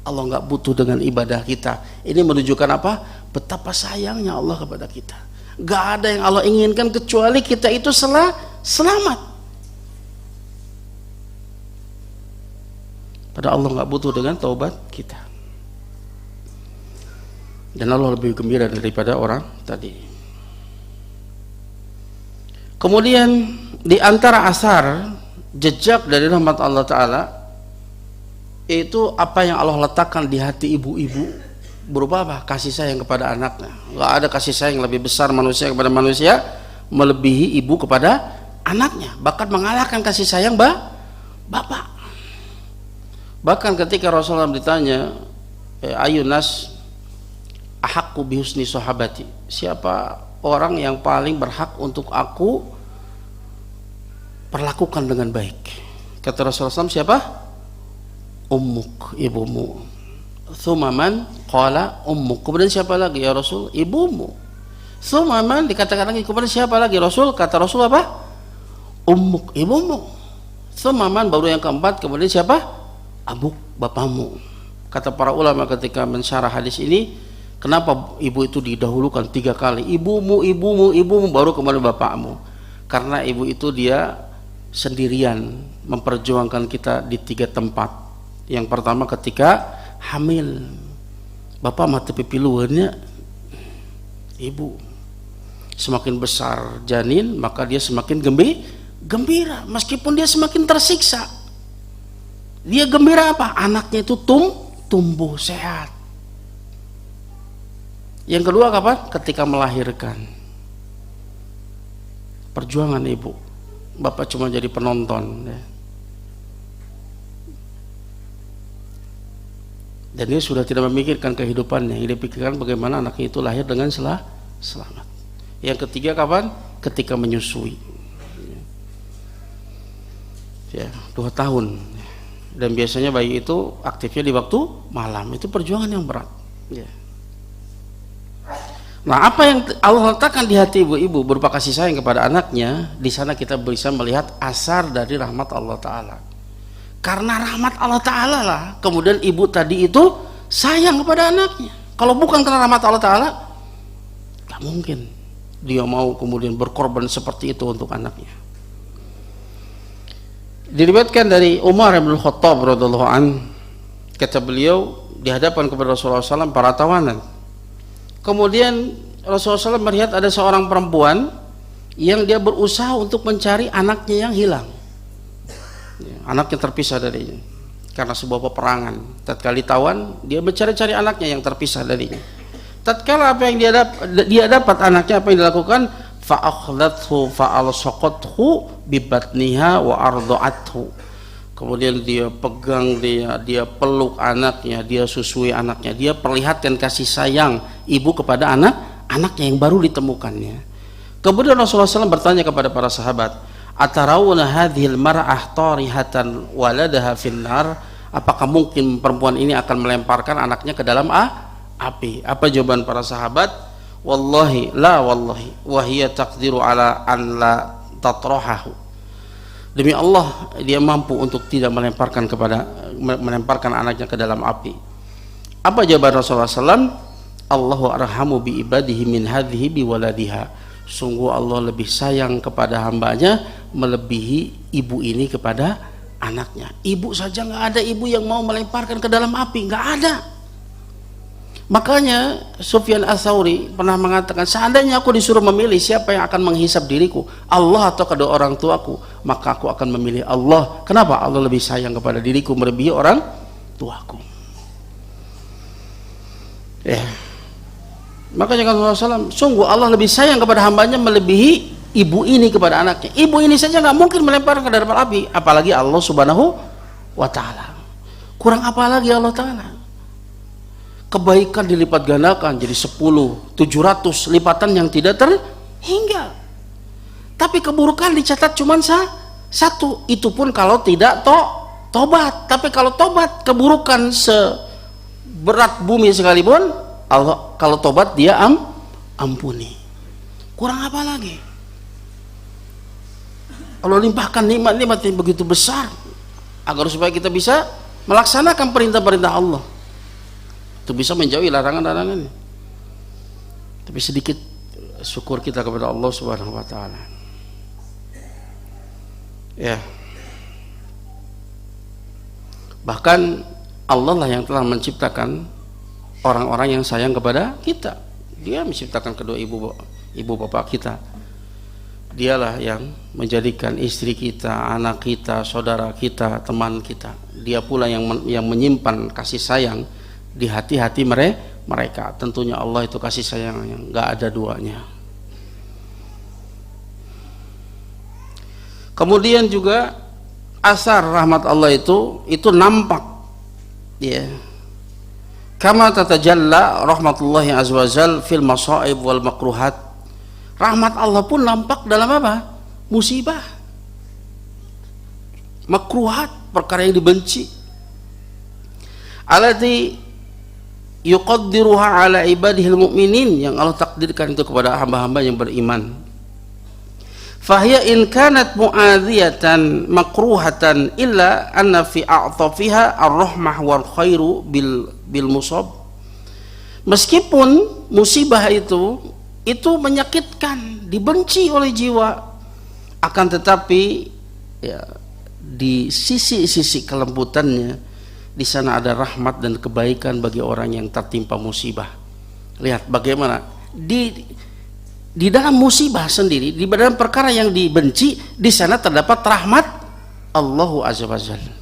Allah nggak butuh dengan ibadah kita. Ini menunjukkan apa? Betapa sayangnya Allah kepada kita. Gak ada yang Allah inginkan kecuali kita itu selamat. Padahal Allah gak butuh dengan taubat kita. Dan Allah lebih gembira daripada orang tadi. Kemudian di antara asar jejak dari rahmat Allah Ta'ala, itu apa yang Allah letakkan di hati ibu-ibu berupa apa? Kasih sayang kepada anaknya. Gak ada kasih sayang yang lebih besar manusia kepada manusia melebihi ibu kepada anaknya, bahkan mengalahkan kasih sayang bapak. Bahkan ketika Rasulullah ditanya, ayunas ahaqqu bihusni sahabati, siapa orang yang paling berhak untuk aku perlakukan dengan baik? Kata Rasulullah SAW, siapa? Ummuk, ibumu. Thumaman qala ummuk, kemudian siapa lagi ya Rasul? Ibumu. Thumaman, dikatakan lagi, kemudian siapa lagi Rasul? Kata Rasul apa? Ummuk, ibumu. Thumaman, baru yang keempat, kemudian siapa? Abuk, bapamu. Kata para ulama ketika mensyarah hadis ini, kenapa ibu itu didahulukan 3 kali? Ibumu, ibumu, ibumu, baru kemudian bapakmu. Karena ibu itu dia sendirian memperjuangkan kita di 3 tempat. Yang pertama ketika hamil, bapak mati pipiluannya ibu. Semakin besar janin, maka dia semakin gembira, meskipun dia semakin tersiksa. Dia gembira apa? Anaknya itu tumbuh sehat. Yang kedua kapan? Ketika melahirkan. Perjuangan ibu, bapak cuma jadi penonton, ya. Dan dia sudah tidak memikirkan kehidupannya, yang dipikirkan bagaimana anaknya itu lahir dengan selamat. Yang ketiga kapan? Ketika menyusui, ya, 2 tahun. Dan biasanya bayi itu aktifnya di waktu malam. Itu perjuangan yang berat, ya. Nah, apa yang Allah letakkan di hati ibu-ibu berupa kasih sayang kepada anaknya, di sana kita bisa melihat asar dari rahmat Allah Ta'ala. Karena rahmat Allah Ta'ala lah kemudian ibu tadi itu sayang kepada anaknya. Kalau bukan karena rahmat Allah Ta'ala, gak mungkin dia mau kemudian berkorban seperti itu untuk anaknya. Diriwayatkan dari Umar bin Khattab radhiyallahu an, kata beliau, di hadapan kepada Rasulullah SAW para tawanan. Kemudian Rasulullah SAW melihat ada seorang perempuan yang dia berusaha untuk mencari anaknya yang hilang. Anaknya terpisah darinya karena sebuah peperangan. Tatkala ditawan, dia mencari-cari anaknya yang terpisah darinya. Tatkala apa yang dia dapat anaknya, apa yang dilakukan? Fa'akhlathu fa'alsaqathu bibatniha wa arda'athu. Kemudian dia pegang, dia peluk anaknya, dia susui anaknya, dia perlihatkan kasih sayang ibu kepada anaknya yang baru ditemukannya. Kemudian Rasulullah SAW bertanya kepada para sahabat, atarawna hadhil mar'ah tarihatan waladaha finnar? Apakah mungkin perempuan ini akan melemparkan anaknya ke dalam api? Apa jawaban para sahabat? Wallahi la wallahi wa hiya taqdiru ala an la tatrahahu. Demi Allah, dia mampu untuk tidak melemparkan anaknya ke dalam api. Apa jawaban Rasulullah SAW? Allahu arhamu bi ibadihi min hadhihi bi waladiha. Sungguh Allah lebih sayang kepada hambanya melebihi ibu ini kepada anaknya. Ibu saja nggak ada ibu yang mau melemparkan ke dalam api, nggak ada. Makanya Sufyan Ats-Tsauri pernah mengatakan, seandainya aku disuruh memilih siapa yang akan menghisap diriku, Allah atau kedua orang tuaku, maka aku akan memilih Allah. Kenapa? Allah lebih sayang kepada diriku melebihi orang tuaku. Ya. Makanya kata Rasulullah SAW, sungguh Allah lebih sayang kepada hambanya melebihi ibu ini kepada anaknya. Ibu ini saja nggak mungkin melemparkan ke dalam api, apalagi Allah Subhanahu wa Ta'ala. Kurang apa lagi Allah Ta'ala? Kebaikan dilipat gandakan jadi 10, 700 lipatan yang tidak terhingga. Tapi keburukan dicatat cuma satu, itu pun kalau tidak tobat. Tapi kalau tobat, keburukan seberat bumi sekalipun, Allah kalau tobat dia ampuni. Kurang apa lagi? Allah limpahkan nikmat-nikmat yang begitu besar agar supaya kita bisa melaksanakan perintah-perintah Allah, itu bisa menjauhi larangan-larangannya. Tapi sedikit syukur kita kepada Allah Subhanahu wa Ta'ala. Ya, bahkan Allah lah yang telah menciptakan orang-orang yang sayang kepada kita. Dia menciptakan kedua ibu bapak kita. Dialah yang menjadikan istri kita, anak kita, saudara kita, teman kita. Dia pula yang menyimpan kasih sayang di hati-hati mereka. Tentunya Allah itu kasih sayang yang nggak ada duanya. Kemudian juga asar rahmat Allah itu nampak, ya. Kama tatajalla rahmatullahi azza wajal fil masaib wal makruhat. Rahmat Allah pun nampak dalam apa? Musibah, makruhat, perkara yang dibenci. Allati yuqaddiruha ala ibadihil mu'minin, yang Allah takdirkan itu kepada hamba-hamba yang beriman. Fahiya in kanat mu'adhiyatan makruhatan illa anna fi a'tafiha ar-rahmah wal khairu bil musab. Meskipun musibah itu menyakitkan, dibenci oleh jiwa, akan tetapi ya, di sisi-sisi kelembutannya di sana ada rahmat dan kebaikan bagi orang yang tertimpa musibah. Lihat bagaimana di dalam musibah sendiri, di dalam perkara yang dibenci, di sana terdapat rahmat Allahu azza wajalla.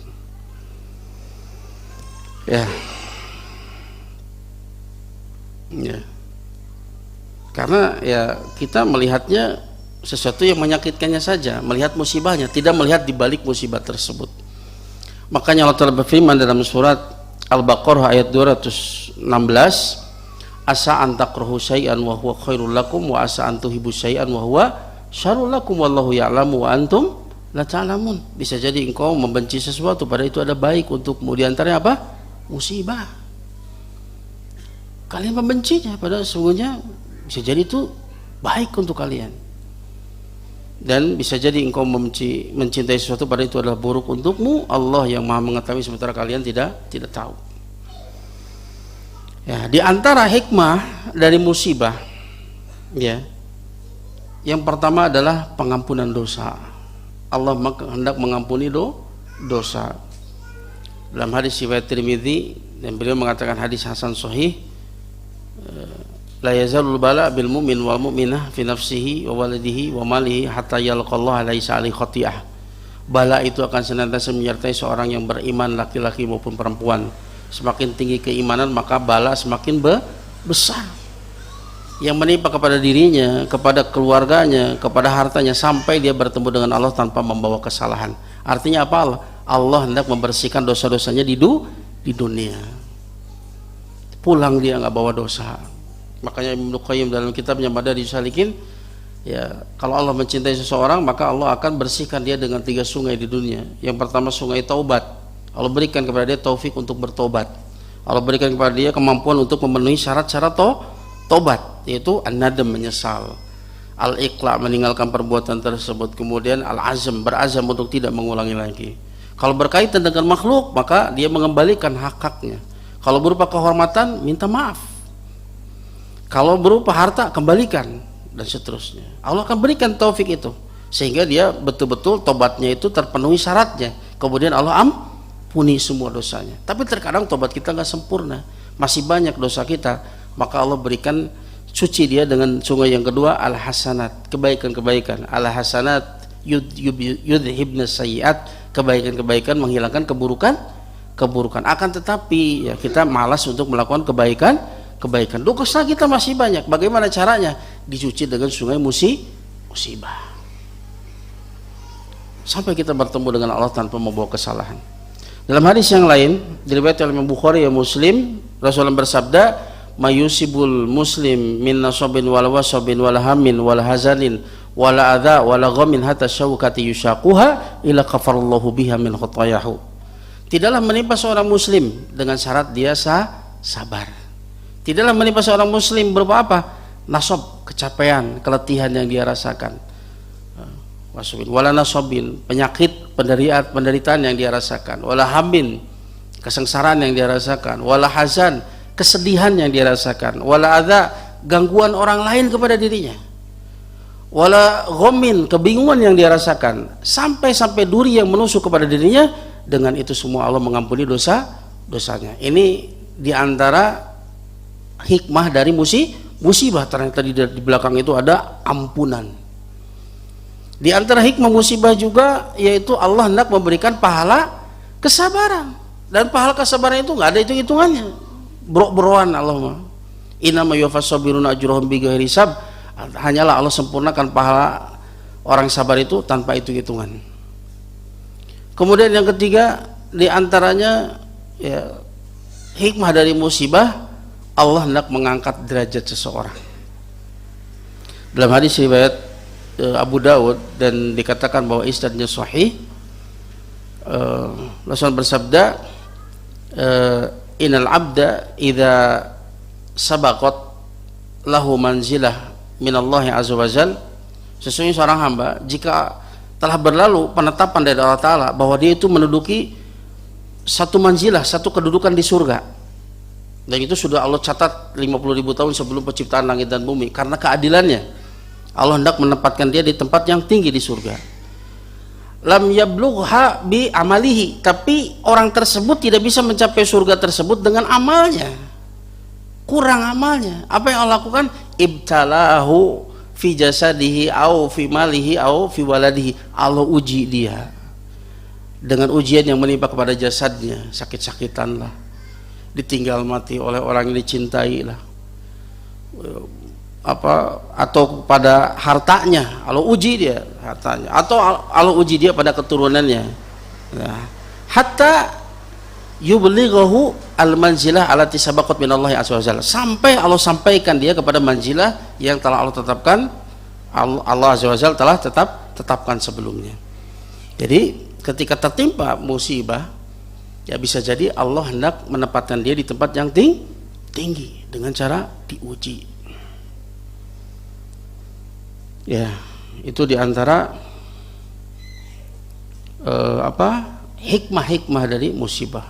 Ya. Karena ya kita melihatnya sesuatu yang menyakitkannya saja, melihat musibahnya, tidak melihat di balik musibah tersebut. Makanya Allah Ta'ala berfirman dalam surat Al-Baqarah ayat 216, asa an takrahu syai'an wa huwa khairul lakum wa asa an tuhibbu syai'an wa huwa syarrul lakum wallahu ya'lamu wa antum la ta'lamun. Bisa jadi engkau membenci sesuatu padahal itu ada baik untukmu, di antaranya apa? Musibah. Kalian membencinya padahal sesungguhnya bisa jadi itu baik untuk kalian. Dan bisa jadi engkau mencintai sesuatu padahal itu adalah buruk untukmu. Allah yang Maha mengetahui sementara kalian tidak tahu. Ya, di antara hikmah dari musibah, ya, yang pertama adalah pengampunan dosa. Allah hendak mengampuni dosa. Dalam hadis riwayat Tirmidzi, dan beliau mengatakan hadis hasan sahih, la yazalul bala bil mu'min wal mu'minah fi nafsihi wa waladihi wa malihi hatta yalqallaha laisa alaihi khati'ah. Bala itu akan senantiasa menyertai seorang yang beriman, laki-laki maupun perempuan. Semakin tinggi keimanan maka bala semakin besar yang menimpa kepada dirinya, kepada keluarganya, kepada hartanya, sampai dia bertemu dengan Allah tanpa membawa kesalahan. Artinya apa? Allah hendak membersihkan dosa-dosanya di dunia. Pulang dia nggak bawa dosa. Makanya Ibnu Qayyim dalam kitabnya Madarijus Salikin, ya, kalau Allah mencintai seseorang maka Allah akan bersihkan dia dengan 3 sungai di dunia. Yang pertama sungai taubat. Allah berikan kepada dia taufik untuk bertobat. Allah berikan kepada dia kemampuan untuk memenuhi syarat-syarat tobat, yaitu an-nadam, menyesal, al-iqla, meninggalkan perbuatan tersebut, kemudian al-azam, berazam untuk tidak mengulangi lagi. Kalau berkaitan dengan makhluk maka dia mengembalikan hak-haknya. Kalau berupa kehormatan minta maaf. Kalau berupa harta kembalikan, dan seterusnya. Allah akan berikan taufik itu sehingga dia betul-betul tobatnya itu terpenuhi syaratnya. Kemudian Allah ampuni semua dosanya. Tapi terkadang tobat kita nggak sempurna, masih banyak dosa kita, maka Allah berikan suci dia dengan sungai yang kedua, al-hasanat, kebaikan-kebaikan. Al-hasanat yudhibna sayyiat, kebaikan-kebaikan menghilangkan keburukan. Akan tetapi ya, kita malas untuk melakukan kebaikan. Dosa kita masih banyak. Bagaimana caranya? Dicuci dengan sungai musibah sampai kita bertemu dengan Allah tanpa membawa kesalahan. Dalam hadis yang lain diriwayatkan oleh Imam Bukhari ya Muslim, Rasulullah bersabda, mayusibul muslim min nasabin wal wasabin wal hamin wal hazanin wal adza wal ghamin hatta syauqati yushaquha ila kafarallahu biha min khatayahu. Tidaklah menimpa seorang muslim dengan syarat dia sabar. Tidaklah menimpa seorang muslim berupa apa? Nasab, kecapean, keletihan yang dia rasakan. Wala nasabin, penyakit, penderitaan yang dia rasakan. Wala hamin, kesengsaraan yang dia rasakan. Wala hazan, kesedihan yang dia rasakan. Wala adza, gangguan orang lain kepada dirinya. Wala ghamin, kebingungan yang dia rasakan. Sampai duri yang menusuk kepada dirinya. Dengan itu semua Allah mengampuni dosanya. Ini diantara hikmah dari musibah. Ternyata di belakang itu ada ampunan. Di antara hikmah musibah juga yaitu Allah hendak memberikan pahala kesabaran, dan pahala kesabaran itu nggak ada hitung-hitungannya. Brok-broan Allah. Innama yuwaffas sabiruna ajrahum bighairi hisab. Hanyalah Allah sempurnakan pahala orang sabar itu tanpa hitung-hitungan. Kemudian yang ketiga di antaranya ya, hikmah dari musibah, Allah hendak mengangkat derajat seseorang. Dalam hadis riwayat Abu Dawud dan dikatakan bahwa isnadnya sahih, Rasul bersabda, innal abda idza sabaqat lahu manzilah minallahi azza wajal, sesungguhnya seorang hamba jika telah berlalu penetapan dari Allah Ta'ala bahwa dia itu menduduki satu manzilah, satu kedudukan di surga, dan itu sudah Allah catat 50.000 tahun sebelum penciptaan langit dan bumi. Karena keadilannya Allah hendak menempatkan dia di tempat yang tinggi di surga. Lam yablugha bi amalihi, tapi orang tersebut tidak bisa mencapai surga tersebut dengan amalnya, kurang amalnya. Apa yang Allah lakukan? Ibtalahu fi jasadihi au fi malihi au fi waladihi. Allah uji dia dengan ujian yang menimpa kepada jasadnya, sakit-sakitan lah, ditinggal mati oleh orang yang dicintai lah, atau pada hartanya Allah uji dia hartanya, atau Allah uji dia pada keturunannya. Nah, hatta yublighahu al-manzilah allati sabaqat minallahi azza wajalla, sampai Allah sampaikan dia kepada manzilah yang telah Allah tetapkan, Allah azza wajalla telah tetapkan sebelumnya. Jadi ketika tertimpa musibah, ya bisa jadi Allah hendak menempatkan dia di tempat yang tinggi dengan cara diuji. Ya, itu diantara hikmah-hikmah dari musibah.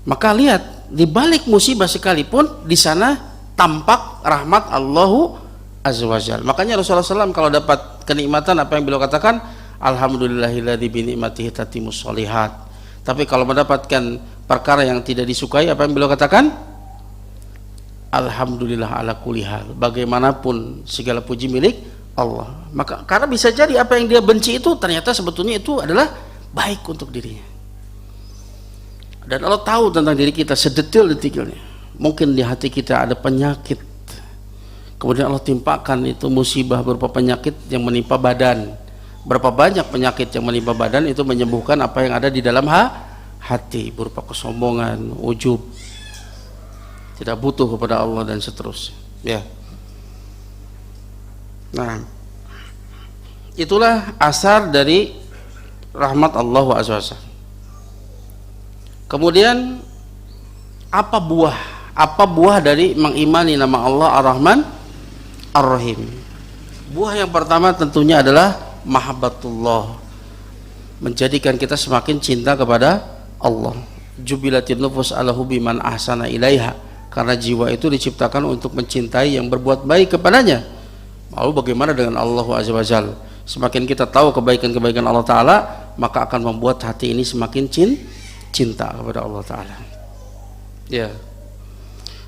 Maka lihat di balik musibah sekalipun di sana tampak rahmat Allahu azza wajalla. Makanya Rasulullah SAW kalau dapat kenikmatan apa yang beliau katakan, alhamdulillahilladzi bi ni'matihi tatimmus sholihat. Tapi kalau mendapatkan perkara yang tidak disukai, apa yang beliau katakan? Alhamdulillah ala kulli hal. Bagaimanapun segala puji milik Allah. Maka karena bisa jadi apa yang dia benci itu ternyata sebetulnya itu adalah baik untuk dirinya. Dan Allah tahu tentang diri kita sedetil-detilnya. Mungkin di hati kita ada penyakit, kemudian Allah timpakan itu musibah berupa penyakit yang menimpa badan. Berapa banyak penyakit yang menimpa badan itu menyembuhkan apa yang ada di dalam hati, berupa kesombongan, ujub, tidak butuh kepada Allah dan seterusnya, ya. Nah, itulah asar dari rahmat Allah azza wajalla. Kemudian apa buah dari mengimani nama Allah Ar-Rahman Ar-Rahim? Buah yang pertama tentunya adalah mahabbatullah, menjadikan kita semakin cinta kepada Allah. Jubilatin nufus ala hubbi man ahsana ilaiha, karena jiwa itu diciptakan untuk mencintai yang berbuat baik kepadanya. Lalu bagaimana dengan Allah azza wajalla? Semakin kita tahu kebaikan-kebaikan Allah Ta'ala, maka akan membuat hati ini semakin cinta kepada Allah Ta'ala, ya.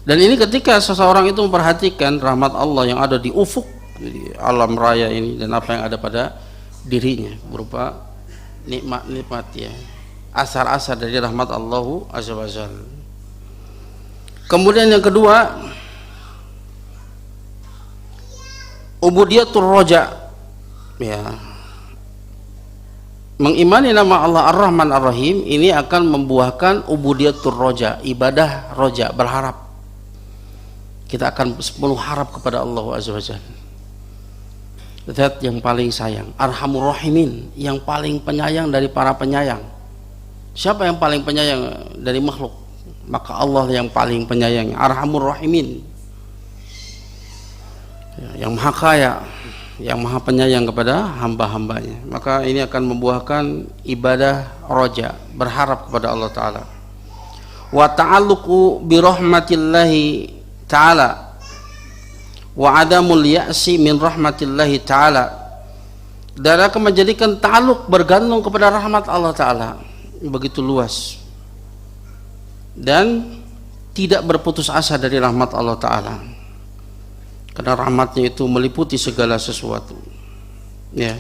Dan ini ketika seseorang itu memperhatikan rahmat Allah yang ada di ufuk, di alam raya ini, dan apa yang ada pada dirinya berupa nikmat-nikmat, ya, asar-asar dari rahmat Allah azza wajalla. Kemudian yang kedua, ubudiyatur roja, ya, mengimani nama Allah Ar-Rahman Ar-Rahim ini akan membuahkan ubudiyatur roja, ibadah roja, berharap. Kita akan sepenuh harap kepada Allah azza wajalla, zat yang paling sayang, Arhamur Rahimin, yang paling penyayang dari para penyayang. Siapa yang paling penyayang dari makhluk? Maka Allah yang paling penyayang, Arhamur Rahimin, yang maha kaya, yang maha penyayang kepada hamba-hambanya. Maka ini akan membuahkan ibadah roja, berharap kepada Allah Ta'ala. Wa ta'alluqu bi rahmatillahi ta'ala wa adamul ya'si min rahmatillahi ta'ala, dan akan menjadikan ta'alluq, bergantung kepada rahmat Allah Ta'ala begitu luas, dan tidak berputus asa dari rahmat Allah Ta'ala, karena rahmatnya itu meliputi segala sesuatu, ya.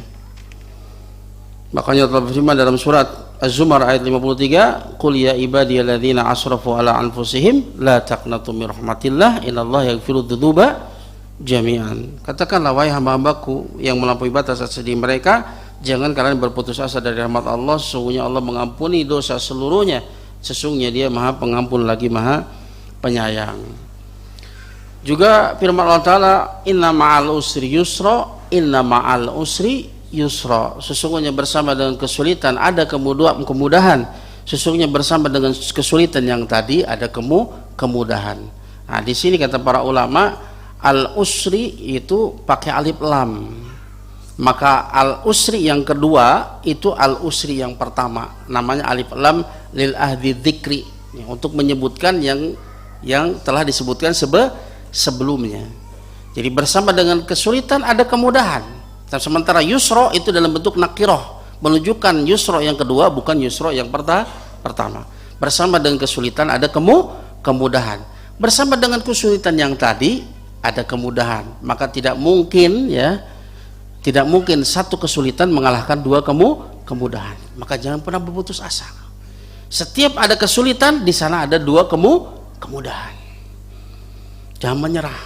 Makanya Allah berfirman dalam surat Az-Zumar ayat 53, qul ya ibadiyalladzina asrafu ala anfusihim la taqnatu min rahmatillah innallaha yaghfiru dzunuba jami'an. Katakanlah wahai hamba-hambaku yang melampaui batas sedih mereka, jangan kalian berputus asa dari rahmat Allah, sesungguhnya Allah mengampuni dosa seluruhnya, sesungguhnya Dia Maha Pengampun lagi Maha Penyayang. Juga firman Allah Ta'ala, inna ma'al usri yusra, inna ma'al usri yusra, sesungguhnya bersama dengan kesulitan ada kemudahan, sesungguhnya bersama dengan kesulitan yang tadi ada kemudahan. Nah, di sini kata para ulama, al usri itu pakai alif lam, maka al usri yang kedua itu al usri yang pertama, namanya alif lam lil ahdi dzikri, untuk menyebutkan yang telah disebutkan sebelumnya. Jadi bersama dengan kesulitan ada kemudahan. Sementara yusro itu dalam bentuk nakiroh, menunjukkan yusro yang kedua, bukan yusro yang pertama. Bersama dengan kesulitan ada kemudahan. Bersama dengan kesulitan yang tadi ada kemudahan. Maka tidak mungkin, ya, tidak mungkin satu kesulitan mengalahkan dua kemudahan. Maka jangan pernah berputus asa. Setiap ada kesulitan, di sana ada dua kemudahan. Jangan menyerah,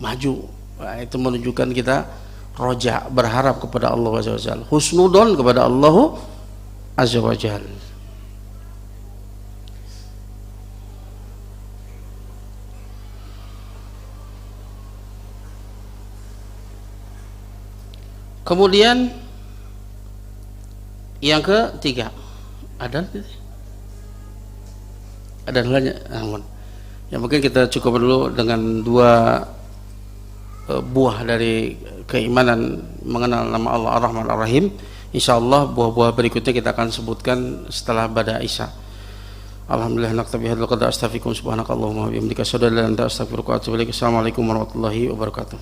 maju. Nah, itu menunjukkan kita roja, berharap kepada Allah azza wajalla, husnudon kepada Allah azza wajalla. Kemudian yang ketiga, ada halnya, ya mungkin kita cukup dulu dengan dua buah dari keimanan mengenal nama Allah Ar-Rahman Ar-Rahim. Insyaallah buah-buah berikutnya kita akan sebutkan setelah bada Isya. Alhamdulillah naktabi hadzal qadar astaghfirukum subhanakallahumma wa bihamdika asyhadu an la ilaha illa anta astaghfiruka wa atubu ilaik. Assalamualaikum warahmatullahi wabarakatuh.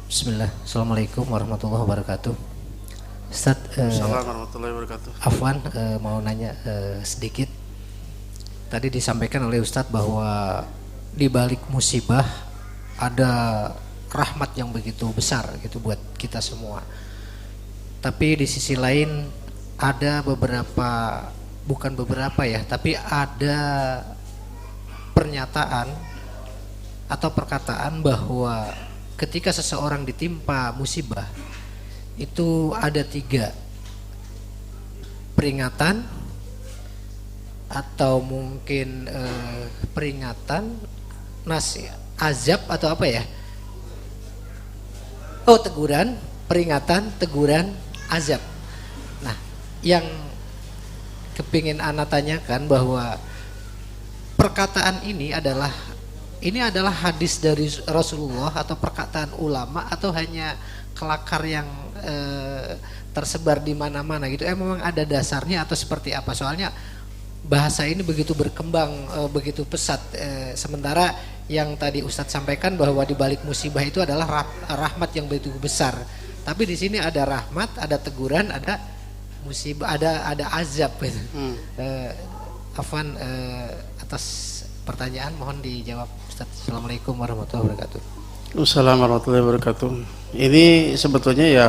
Bismillah. Assalamualaikum warahmatullahi wabarakatuh. Ustaz, Assalamualaikum warahmatullahi wabarakatuh. Afwan, mau nanya sedikit. Tadi disampaikan oleh Ustadz bahwa di balik musibah ada rahmat yang begitu besar gitu buat kita semua. Tapi di sisi lain ada beberapa, bukan beberapa ya, tapi ada pernyataan atau perkataan bahwa ketika seseorang ditimpa musibah itu ada 3 peringatan atau mungkin peringatan, azab atau apa ya? Oh, teguran, peringatan, teguran, azab. Nah, yang kepingin ana tanyakan bahwa perkataan ini adalah hadis dari Rasulullah atau perkataan ulama atau hanya kelakar yang tersebar di mana-mana gitu. Memang ada dasarnya atau seperti apa? Soalnya bahasa ini begitu berkembang, begitu pesat. Sementara yang tadi Ustadz sampaikan bahwa di balik musibah itu adalah rahmat yang begitu besar. Tapi di sini ada rahmat, ada teguran, ada musibah, ada azab. Gitu. Afwan, atas pertanyaan mohon dijawab Ustadz. Assalamualaikum warahmatullahi wabarakatuh. Assalamualaikum warahmatullahi wabarakatuh. Ini sebetulnya ya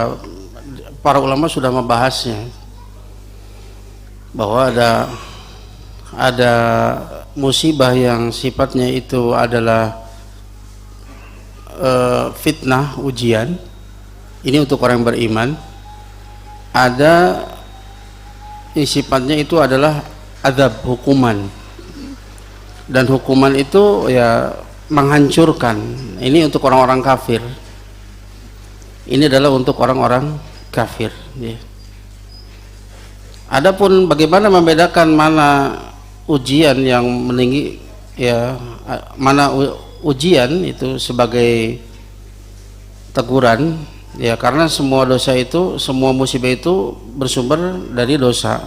para ulama sudah membahasnya bahwa ada musibah yang sifatnya itu adalah fitnah, ujian. Ini untuk orang yang beriman. Ada yang sifatnya itu adalah azab, hukuman. Dan hukuman itu ya menghancurkan. Ini untuk orang-orang kafir. Ini adalah untuk orang-orang kafir ya. Adapun bagaimana membedakan mana ujian yang meninggi ya, mana ujian itu sebagai teguran ya, karena semua dosa itu, semua musibah itu bersumber dari dosa.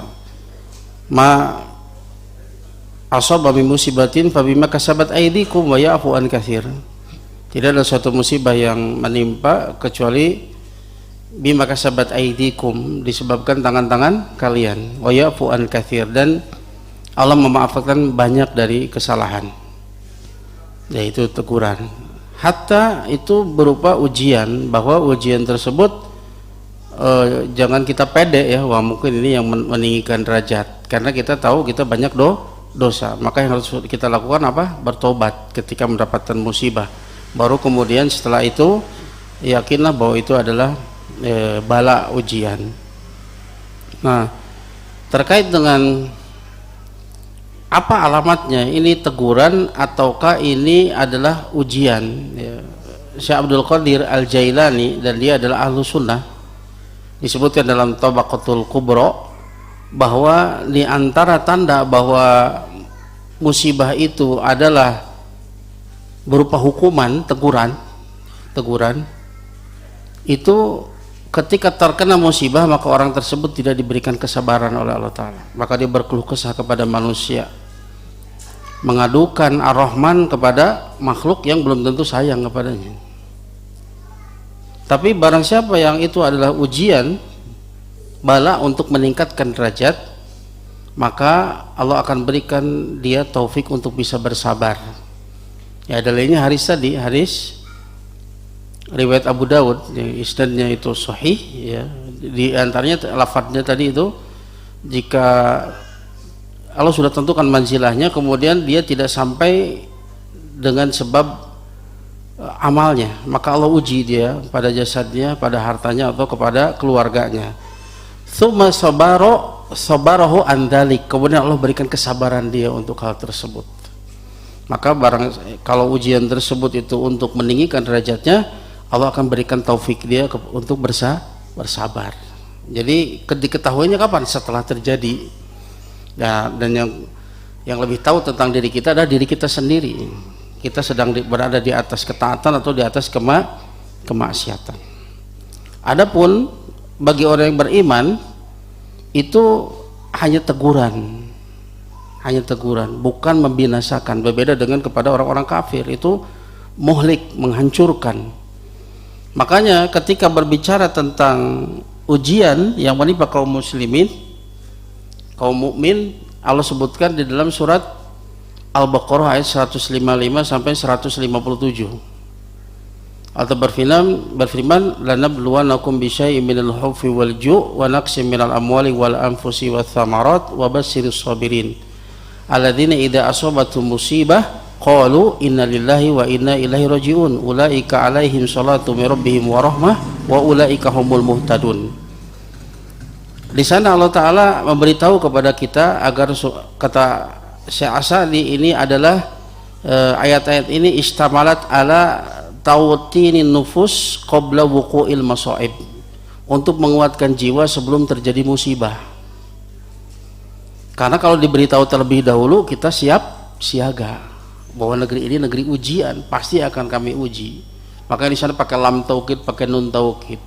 Asaba min musibatin fabima kasabat aydikum wa ya'fu an katsir. Tidak ada suatu musibah yang menimpa kecuali bima kasabat aydikum, disebabkan tangan-tangan kalian, wa ya'fu an katsir, dan Allah memaafkan banyak dari kesalahan. Yaitu teguran. Hatta itu berupa ujian, bahwa ujian tersebut jangan kita pede ya, wah mungkin ini yang meninggikan derajat, karena kita tahu kita banyak dosa. Maka yang harus kita lakukan apa? Bertobat ketika mendapatkan musibah. Baru kemudian setelah itu yakinlah bahwa itu adalah bala, ujian. Nah, terkait dengan apa alamatnya, ini teguran ataukah ini adalah ujian ya. Syekh Abdul Qadir Al-Jailani, dan dia adalah ahlu sunnah, disebutkan dalam Tabaqatul Kubra bahwa di antara tanda bahwa musibah itu adalah berupa hukuman, teguran itu ketika terkena musibah maka orang tersebut tidak diberikan kesabaran oleh Allah Ta'ala, maka dia berkeluh kesah kepada manusia, mengadukan Ar-Rahman kepada makhluk yang belum tentu sayang kepadanya. Tapi barang siapa yang itu adalah ujian, bala untuk meningkatkan derajat, maka Allah akan berikan dia taufik untuk bisa bersabar ya. Dalilnya hadis riwayat Abu Dawud yang isnadnya itu sahih ya. Di antaranya lafadznya tadi itu, jika Allah sudah tentukan manzilahnya, kemudian dia tidak sampai dengan sebab amalnya, maka Allah uji dia pada jasadnya, pada hartanya, atau kepada keluarganya. Tsumma sabarahu andalik, kemudian Allah berikan kesabaran dia untuk hal tersebut. Maka kalau ujian tersebut itu untuk meninggikan derajatnya, Allah akan berikan taufik dia untuk bersabar. Jadi diketahuinya kapan? Setelah terjadi. Ya, dan Yang lebih tahu tentang diri kita adalah diri kita sendiri. Kita sedang berada di atas ketaatan atau di atas kemaksiatan. Adapun bagi orang yang beriman itu hanya teguran, bukan membinasakan. Berbeda dengan kepada orang-orang kafir, itu muhlik, menghancurkan. Makanya ketika berbicara tentang ujian yang menimpa kaum muslimin, kaum mukmin, Allah sebutkan di dalam surat Al-Baqarah ayat 155 sampai 157. Allah berfirman, lanabluwannakum bisyai'in minal khawfi wal ju' wa naqsin minal amwali wal anfusi wath thamarat wa basyirus sabirin alladzina idza asabathum musibah qalu inna lillahi wa inna ilaihi raji'un ulaika alaihim salatu min rabbihim wa rahmah wa ulaika humul muhtadun. Di sana Allah Ta'ala memberitahu kepada kita agar, kata Syekh Asadi, ini adalah ayat-ayat ini istamalat ala tawtinin nufus qabla wuqu'il masaib, untuk menguatkan jiwa sebelum terjadi musibah. Karena kalau diberitahu terlebih dahulu, kita siap siaga bahwa negeri ini negeri ujian, pasti akan kami uji. Makanya di sana pakai lam taukid, pakai nun taukid.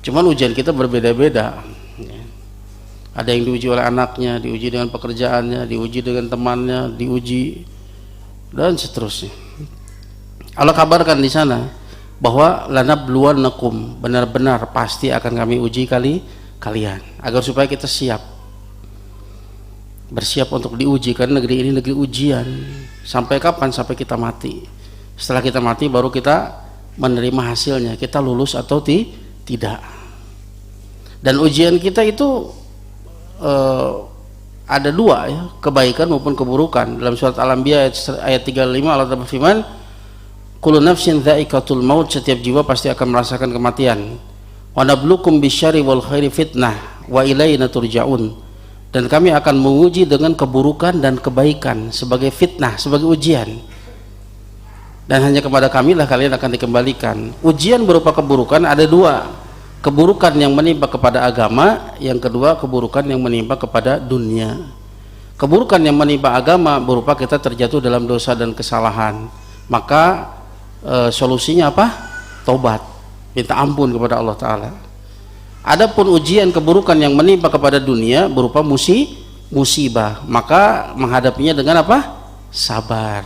Cuman ujian kita berbeda-beda. Ada yang diuji oleh anaknya, diuji dengan pekerjaannya, diuji dengan temannya, diuji dan seterusnya. Allah kabarkan di sana bahwa lanabluwannakum, benar-benar pasti akan kami uji kalian, agar supaya kita siap, bersiap untuk diuji. Karena negeri ini negeri ujian. Sampai kapan? Sampai kita mati. Setelah kita mati baru kita menerima hasilnya, kita lulus atau tidak. Dan ujian kita itu ada dua ya, kebaikan maupun keburukan. Dalam surat Al-Anbiya ayat 35 Allah berfirman, kullu nafsin dha'iqatul maut, setiap jiwa pasti akan merasakan kematian. Wa nabluukum bisyarri wal khairi fitnah wa ilaina turja'un, dan kami akan menguji dengan keburukan dan kebaikan sebagai fitnah, sebagai ujian, dan hanya kepada kamilah kalian akan dikembalikan. Ujian berupa keburukan ada dua, keburukan yang menimpa kepada agama, yang kedua keburukan yang menimpa kepada dunia. Keburukan yang menimpa agama berupa kita terjatuh dalam dosa dan kesalahan, maka solusinya apa? Tobat, minta ampun kepada Allah Ta'ala. Adapun ujian keburukan yang menimpa kepada dunia berupa musibah, maka menghadapinya dengan apa? Sabar.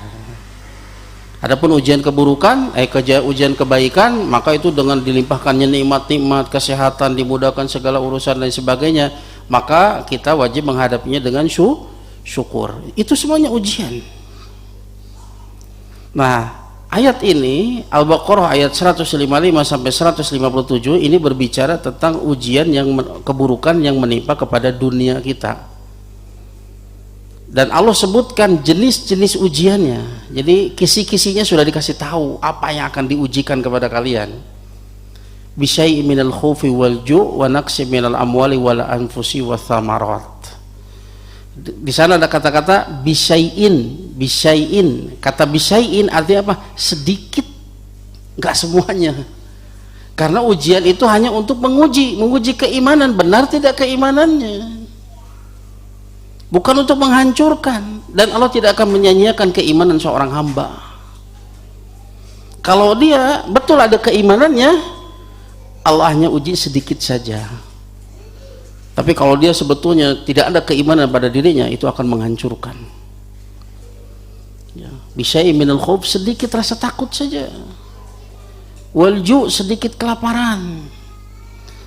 Adapun ujian keburukan, ujian kebaikan, maka itu dengan dilimpahkannya nikmat-nikmat, kesehatan, dimudahkan segala urusan dan sebagainya, maka kita wajib menghadapinya dengan syukur. Itu semuanya ujian. Nah, ayat ini Al-Baqarah ayat 155 sampai 157 ini berbicara tentang ujian keburukan yang menimpa kepada dunia kita. Dan Allah sebutkan jenis-jenis ujiannya. Jadi kisi-kisinya sudah dikasih tahu apa yang akan diujikan kepada kalian. Bisyai'in minal khaufi wal ju' wa naqsin minal amwali wal anfusi wath thamarat. Di sana ada kata-kata bisyai'in. Kata bisyai'in artinya apa? Sedikit, enggak semuanya. Karena ujian itu hanya untuk menguji keimanan, benar tidak keimanannya. Bukan untuk menghancurkan, dan Allah tidak akan menyanyiakan keimanan seorang hamba. Kalau dia betul ada keimanannya, Allah hanya uji sedikit saja. Tapi kalau dia sebetulnya tidak ada keimanan pada dirinya, itu akan menghancurkan. Ya, bisyai'in minal khauf, sedikit rasa takut saja. Wal ju', sedikit kelaparan,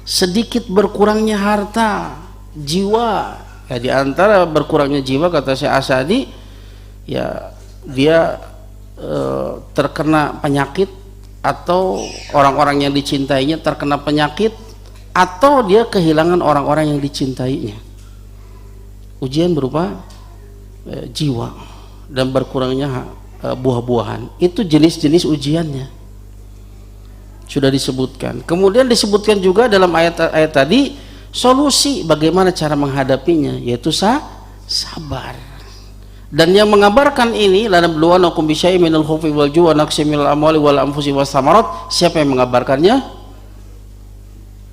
sedikit berkurangnya harta, jiwa. Ya, di antara berkurangnya jiwa, kata Syekh Asadi, ya dia terkena penyakit, atau orang-orang yang dicintainya terkena penyakit, atau dia kehilangan orang-orang yang dicintainya. Ujian berupa jiwa dan berkurangnya buah-buahan. Itu jenis-jenis ujiannya sudah disebutkan. Kemudian disebutkan juga dalam ayat-ayat tadi solusi bagaimana cara menghadapinya, yaitu sabar. Dan yang mengabarkan ini, lanabluwannakum bisyai'in minal khaufi wal ju' wa naqsin minal amwali wal anfusi was thamarat, siapa yang mengabarkannya?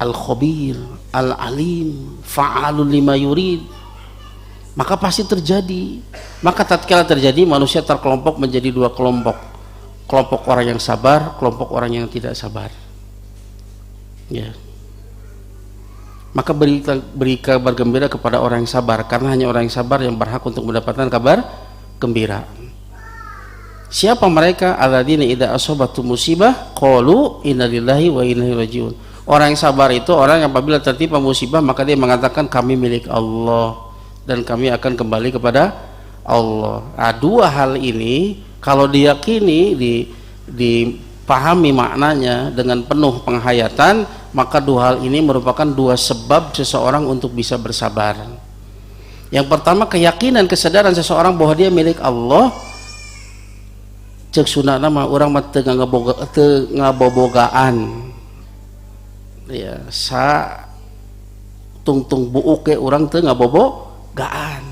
Al-Khabir, Al-Alim, Fa'alul lima yurid. maka pasti terjadi. Maka tatkala terjadi, manusia terkelompok menjadi dua kelompok. Kelompok orang yang sabar, kelompok orang yang tidak sabar. Ya. Maka beri kabar gembira kepada orang yang sabar, karena hanya orang yang sabar yang berhak untuk mendapatkan kabar gembira. Siapa mereka? Alladzina idza asabatu musibah qalu inna lillahi wa inna ilaihi rajiun. Orang yang sabar itu orang yang apabila tertimpa musibah maka dia mengatakan kami milik Allah dan kami akan kembali kepada Allah. Nah, dua hal ini kalau diyakini, dipahami maknanya dengan penuh penghayatan, maka dua hal ini merupakan dua sebab seseorang untuk bisa bersabar. Yang pertama, keyakinan, kesadaran seseorang bahwa dia milik Allah. Cek sunat nama orang mah teu ngabobogaan. Ya, sa tungtung buuk ke orang teu ngabobogaan.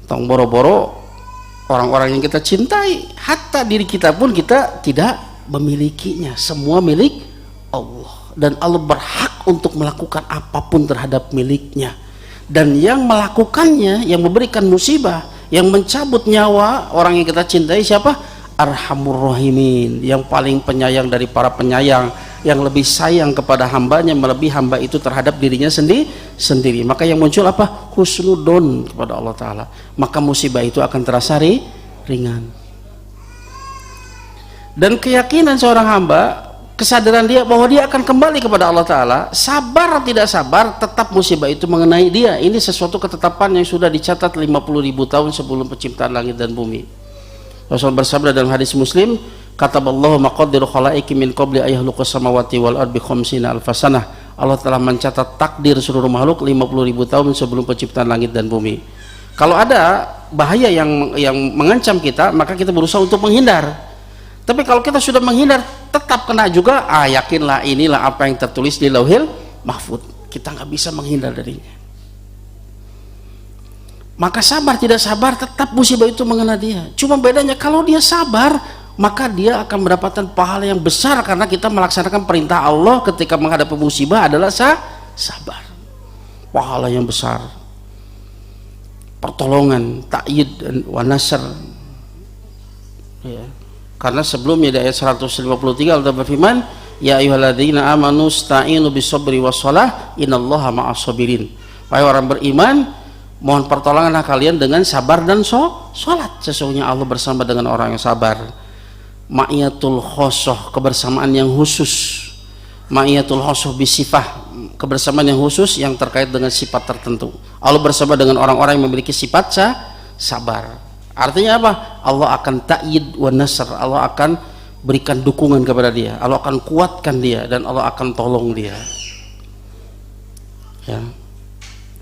Tong boro-boro orang-orang yang kita cintai, hatta diri kita pun kita tidak memilikinya. Semua milik Allah, dan Allah berhak untuk melakukan apapun terhadap miliknya. Dan yang melakukannya, yang memberikan musibah, yang mencabut nyawa orang yang kita cintai siapa? Arhamur Rahimin, yang paling penyayang dari para penyayang, yang lebih sayang kepada hambanya melebihi hamba itu terhadap dirinya sendiri. Maka yang muncul apa? Husnudon kepada Allah Ta'ala. Maka musibah itu akan terasa ringan. Dan keyakinan seorang hamba, kesadaran dia bahwa dia akan kembali kepada Allah Ta'ala, sabar tidak sabar, tetap musibah itu mengenai dia. Ini sesuatu ketetapan yang sudah dicatat 50.000 tahun sebelum penciptaan langit dan bumi. Rasul bersabda dalam hadis Muslim, kataballahu maqaddiru khalaiqi min qabli ayyakhluqas samawati wal ardi khamsina alfasanah. Allah telah mencatat takdir seluruh makhluk 50.000 tahun sebelum penciptaan langit dan bumi. Kalau ada bahaya yang mengancam kita, maka kita berusaha untuk menghindar. Tapi kalau kita sudah menghindar, tetap kena juga. Yakinlah inilah apa yang tertulis di Lauhil Mahfuz. Kita nggak bisa menghindar darinya. Maka sabar tidak sabar, tetap musibah itu mengenai dia. Cuma bedanya kalau dia sabar, maka dia akan mendapatkan pahala yang besar, karena kita melaksanakan perintah Allah ketika menghadapi musibah adalah sabar. Pahala yang besar, pertolongan, ta'yid dan wa nasr. Ya. Karena sebelumnya di ayat 153 Allah berfirman, ya ayyuhalladzina amanu sta'inu bisabri wassalah innallaha ma'as sabirin. Wahai orang beriman, mohon pertolonganlah kalian dengan sabar dan sholat. Sesungguhnya Allah bersama dengan orang yang sabar. Ma'iyatul khosoh, kebersamaan yang khusus. Ma'iyatul khosoh bisifah, kebersamaan yang khusus yang terkait dengan sifat tertentu. Allah bersama dengan orang-orang yang memiliki sifat sabar. Artinya apa? Allah akan ta'yid wa nasr. Allah akan berikan dukungan kepada dia, Allah akan kuatkan dia, dan Allah akan tolong dia. Ya.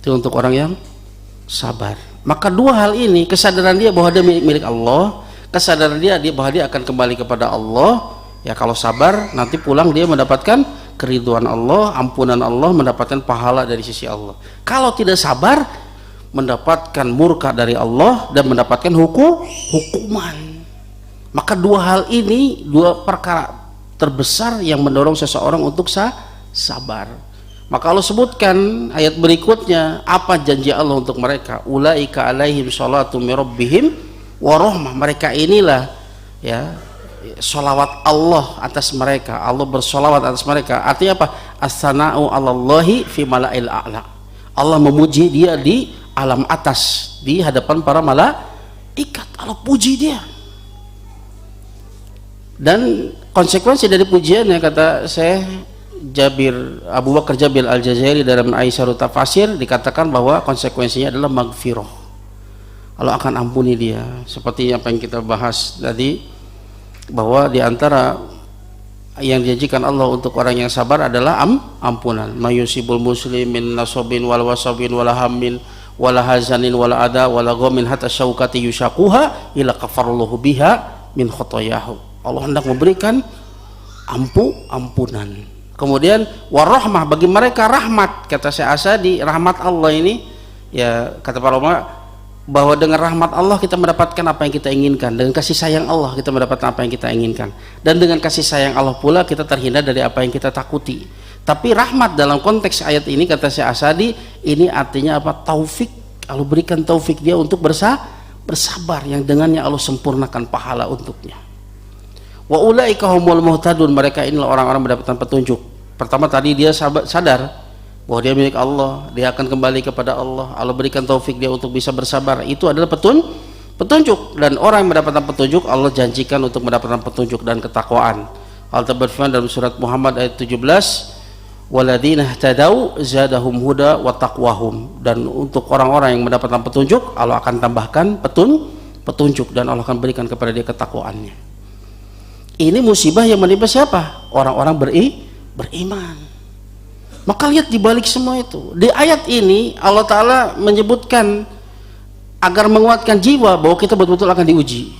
Itu untuk orang yang sabar. Maka dua hal ini, kesadaran dia bahwa dia milik Allah, kesadaran dia bahwa dia akan kembali kepada Allah. Ya, kalau sabar nanti pulang dia mendapatkan keriduan Allah, ampunan Allah, mendapatkan pahala dari sisi Allah. Kalau tidak sabar, mendapatkan murka dari Allah dan mendapatkan hukuman. Maka dua hal ini, dua perkara terbesar yang mendorong seseorang untuk sabar. Maka Allah sebutkan ayat berikutnya apa janji Allah untuk mereka. Ulaika alaihim sholatu min rabbihim wa rahmah. Mereka inilah ya sholawat Allah atas mereka. Allah bersolawat atas mereka. Artinya apa? As-sana'u 'alallahi fi mala'il a'la. Allah memuji dia di alam atas, di hadapan para malaikat. Allah puji dia. Dan konsekuensi dari pujiannya, kata saya Abu Bakar Jabir Al-Jazairi dalam Aisyarut Tafasir, dikatakan bahwa konsekuensinya adalah maghfirah. Allah akan ampuni dia, seperti apa yang kita bahas tadi, bahwa diantara yang dijanjikan Allah untuk orang yang sabar adalah ampunan. Mayusibul muslimin nasobin wal wasabin wal hammin wala hazanin wala ada wala ghamin hatta syaukati yushaquha ila kafarallahu biha min khotoyahu. Allah hendak memberikan ampunan. Kemudian warahmah, bagi mereka rahmat. Kata Syekh Asadi, rahmat Allah ini, ya kata para ulama, bahwa dengan rahmat Allah kita mendapatkan apa yang kita inginkan, dengan kasih sayang Allah kita mendapatkan apa yang kita inginkan, dan dengan kasih sayang Allah pula kita terhindar dari apa yang kita takuti. Tapi rahmat dalam konteks ayat ini, kata Syekh Asadi, ini artinya apa? Taufik Allah berikan taufik dia untuk bersabar yang dengannya Allah sempurnakan pahala untuknya. Wa ulaika humul muhtadun, mereka inilah orang-orang mendapatkan petunjuk. Pertama tadi dia sadar bahwa dia milik Allah, dia akan kembali kepada Allah. Allah berikan taufik dia untuk bisa bersabar. Itu adalah petunjuk, dan orang yang mendapatkan petunjuk Allah janjikan untuk mendapatkan petunjuk dan ketakwaan. Allah berfirman dalam surat Muhammad ayat 17, waladina ihtadau zadahum huda wa taqwahum, dan untuk orang-orang yang mendapatkan petunjuk Allah akan tambahkan petunjuk dan Allah akan berikan kepada dia ketakwaannya. Ini musibah yang menimpa siapa? Orang-orang beriman. Maka lihat di balik semua itu, di ayat ini Allah Ta'ala menyebutkan agar menguatkan jiwa bahwa kita betul-betul akan diuji,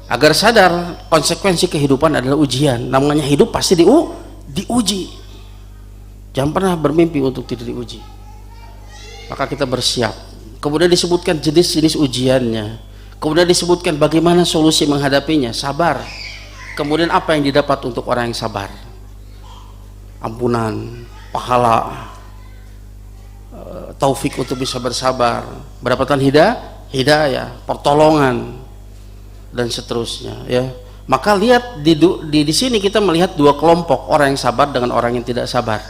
agar sadar konsekuensi kehidupan adalah ujian. Namanya hidup pasti diuji. Jangan pernah bermimpi untuk tidak diuji. Maka kita bersiap. Kemudian disebutkan jenis-jenis ujiannya, kemudian disebutkan bagaimana solusi menghadapinya. Sabar. Kemudian apa yang didapat untuk orang yang sabar? Ampunan, pahala, taufik untuk bisa bersabar, mendapatkan hidayah, pertolongan, dan seterusnya, ya. Maka lihat di sini kita melihat dua kelompok, orang yang sabar dengan orang yang tidak sabar.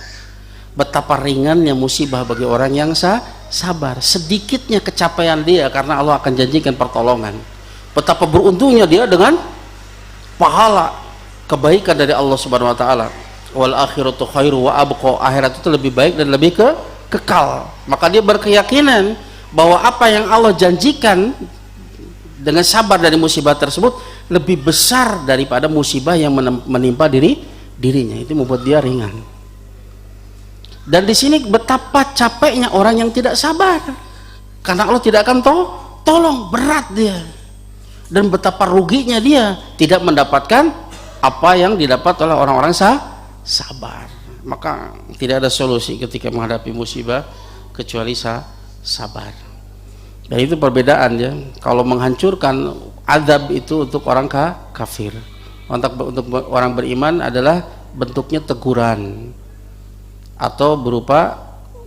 Betapa ringannya musibah bagi orang yang sabar, sedikitnya kecapaian dia karena Allah akan janjikan pertolongan. Betapa beruntungnya dia dengan pahala kebaikan dari Allah Subhanahu wa taala. Wal akhiratu khairu wa abqa, akhirat itu lebih baik dan lebih kekal. Maka dia berkeyakinan bahwa apa yang Allah janjikan dengan sabar dari musibah tersebut lebih besar daripada musibah yang menimpa dirinya. Itu membuat dia ringan. Dan di sini betapa capeknya orang yang tidak sabar, karena Allah tidak akan tolong, berat dia. Dan betapa ruginya dia tidak mendapatkan apa yang didapat oleh orang-orang sabar. Maka tidak ada solusi ketika menghadapi musibah kecuali sabar. Dan itu perbedaan, ya. Kalau menghancurkan azab itu untuk orang kafir, untuk orang beriman adalah bentuknya teguran atau berupa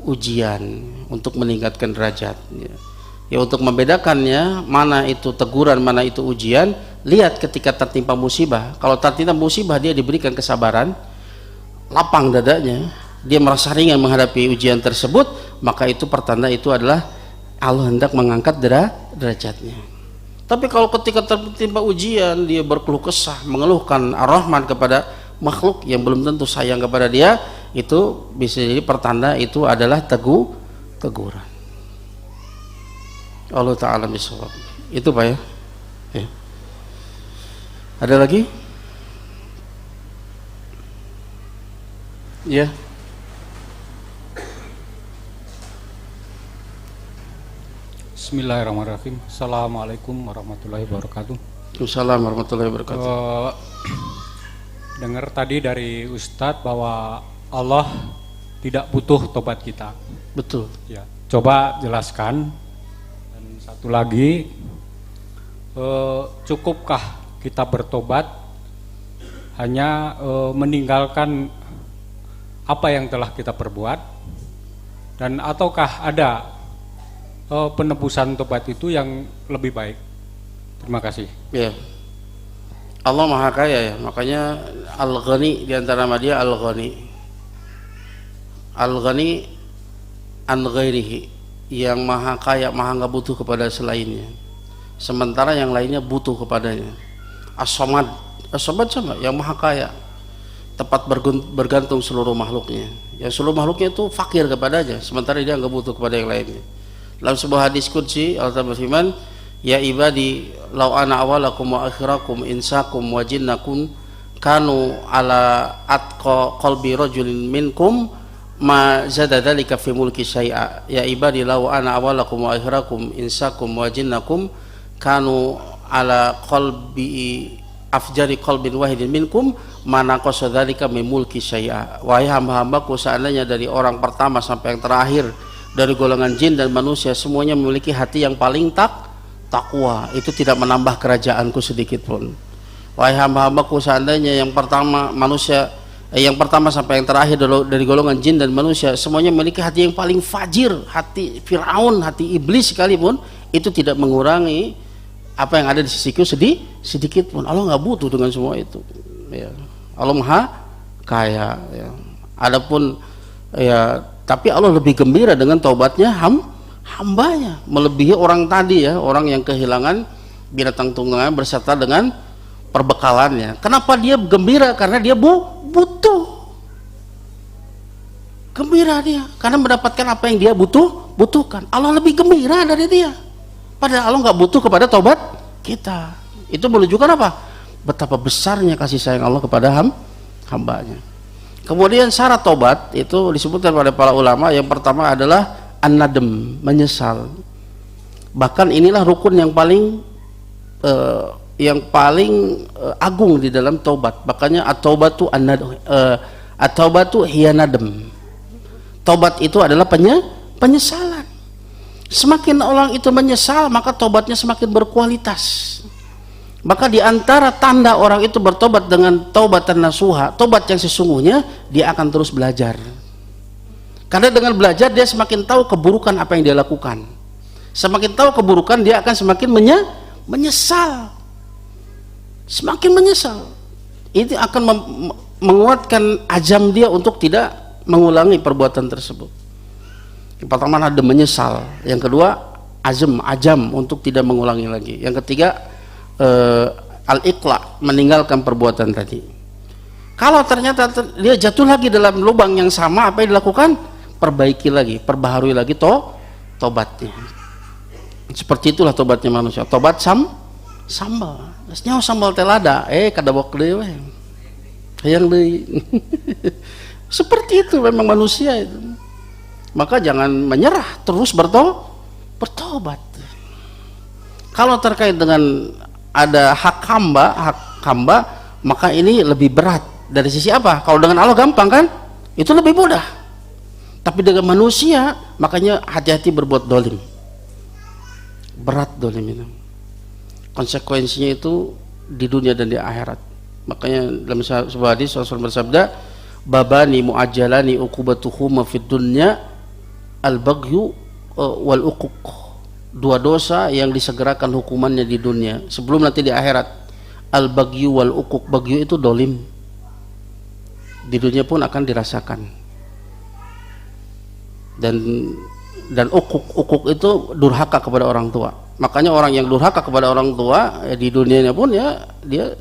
ujian untuk meningkatkan derajat, ya. Untuk membedakannya mana itu teguran, mana itu ujian, lihat ketika tertimpa musibah. Kalau tertimpa musibah dia diberikan kesabaran, lapang dadanya, dia merasa ringan menghadapi ujian tersebut, maka itu pertanda itu adalah Allah hendak mengangkat derajatnya. Tapi kalau ketika tertimpa ujian dia berkeluh kesah, mengeluhkan Ar-Rahman kepada makhluk yang belum tentu sayang kepada dia, itu bisa jadi pertanda itu adalah teguran. Allah Ta'ala bisawab. Itu Pak, ya. Ada lagi? Ya. Bismillahirrahmanirrahim. Assalamualaikum warahmatullahi wabarakatuh. Waalaikumsalam warahmatullahi wabarakatuh. Dengar tadi dari Ustadz bahwa Allah tidak butuh tobat kita. Betul. Ya. Coba jelaskan. Dan satu lagi, cukupkah kita bertobat hanya meninggalkan apa yang telah kita perbuat, dan ataukah ada penebusan tobat itu yang lebih baik? Terima kasih. Ya. Allah Maha Kaya, ya. Makanya Al-Ghani, di antara nama dia Al-Ghani. Al-Ghani an ghairihi, yang Maha Kaya, Maha enggak butuh kepada selainnya. Sementara yang lainnya butuh kepadanya. As-Samad, As-Samad sama, yang Maha Kaya, tepat bergantung seluruh makhluknya. Yang seluruh makhluknya itu fakir kepadanya, sementara dia enggak butuh kepada yang lainnya. Dalam sebuah hadis qudsi Allah berfirman, ya ibadi law ana awalakum wa akhirakum insakum wa jinnakum kanu ala atqa qalbi rajulin minkum ma zada dzalika fi mulki syai'a. Ya ibadi law ana awalakum wa akhirakum insakum wa jinnakum kanu ala qalbi afjari qalbin wahidin minkum ma naqasa dzalika min mulki syai'a. Wahai hamba-hambaku, seandainya dari orang pertama sampai yang terakhir dari golongan jin dan manusia semuanya memiliki hati yang paling takwa, itu tidak menambah kerajaanku sedikit pun. Wahai hamba-hambaku, seandainya yang pertama manusia yang pertama sampai yang terakhir dari golongan jin dan manusia, semuanya memiliki hati yang paling fajir, hati Firaun, hati iblis sekalipun itu tidak mengurangi apa yang ada di sisiku sedikit pun. Allah nggak butuh dengan semua itu, ya. Allah maha kaya, ya. Adapun ya, tapi Allah lebih gembira dengan taubatnya hambanya, melebihi orang tadi, ya, orang yang kehilangan binatang tunggangan berserta dengan perbekalannya. Kenapa dia gembira? Karena dia butuh. Gembira dia karena mendapatkan apa yang dia butuhkan. Allah lebih gembira dari dia. Padahal Allah nggak butuh kepada taubat kita. Itu menunjukkan apa? Betapa besarnya kasih sayang Allah kepada hambanya. Kemudian syarat taubat itu disebutkan oleh para ulama. Yang pertama adalah an-nadem, menyesal. Bahkan inilah rukun yang paling agung di dalam taubat. Makanya at-taubatu at-taubatu hiya nadem. Taubat itu adalah penyesalan. Semakin orang itu menyesal, maka taubatnya semakin berkualitas. Maka di antara tanda orang itu bertobat dengan taubatan nasuha, tobat yang sesungguhnya, dia akan terus belajar. Karena dengan belajar dia semakin tahu keburukan apa yang dia lakukan. Semakin tahu keburukan, dia akan semakin menyesal. Semakin menyesal. Itu akan menguatkan azam dia untuk tidak mengulangi perbuatan tersebut. Yang pertama ada menyesal. Yang kedua azam untuk tidak mengulangi lagi. Yang ketiga al-iqla, meninggalkan perbuatan tadi. Kalau ternyata dia jatuh lagi dalam lubang yang sama, apa yang dilakukan? Perbaiki lagi, perbaharui lagi tobatnya. Seperti itulah tobatnya manusia. Tobat sambal. Nyawa sambal telada, kadabok deui we. Hayang deui. Seperti itu memang manusia itu. Maka jangan menyerah, terus bertobat. Kalau terkait dengan ada hak hamba, maka ini lebih berat. Dari sisi apa? Kalau dengan Allah gampang kan? Itu lebih mudah. Tapi dengan manusia, makanya hati-hati berbuat dolim. Berat dolim itu. Konsekuensinya itu di dunia dan di akhirat. Makanya dalam sebuah hadis Rasul bersabda, babani muajjalani uqubatuhuma fid dunya al-baghyu wal uquq. Dua dosa yang disegerakan hukumannya di dunia sebelum nanti di akhirat. Al-baghyu wal uquq. Baghyu itu dolim, di dunia pun akan dirasakan. Dan uquq itu durhaka kepada orang tua. Makanya orang yang durhaka kepada orang tua, di dunianya pun ya dia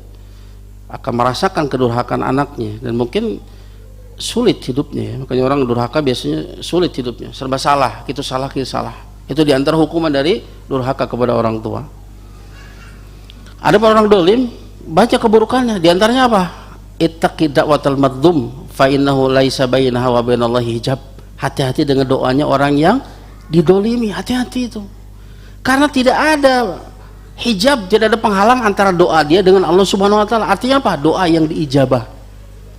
akan merasakan kedurhakaan anaknya, dan mungkin sulit hidupnya. Makanya orang durhaka biasanya sulit hidupnya, serba salah, gitu salah. Itu diantara hukuman dari durhaka kepada orang tua. Ada orang dolim, baca keburukannya. Diantaranya apa? Ittaqi da'watal madzlum fa innahu laisa bainaha wa bainallahi hijab. Hati-hati dengan doanya orang yang didolimi. Hati-hati itu. Karena tidak ada hijab, tidak ada penghalang antara doa dia dengan Allah Subhanahu wa taala. Artinya apa? Doa yang diijabah.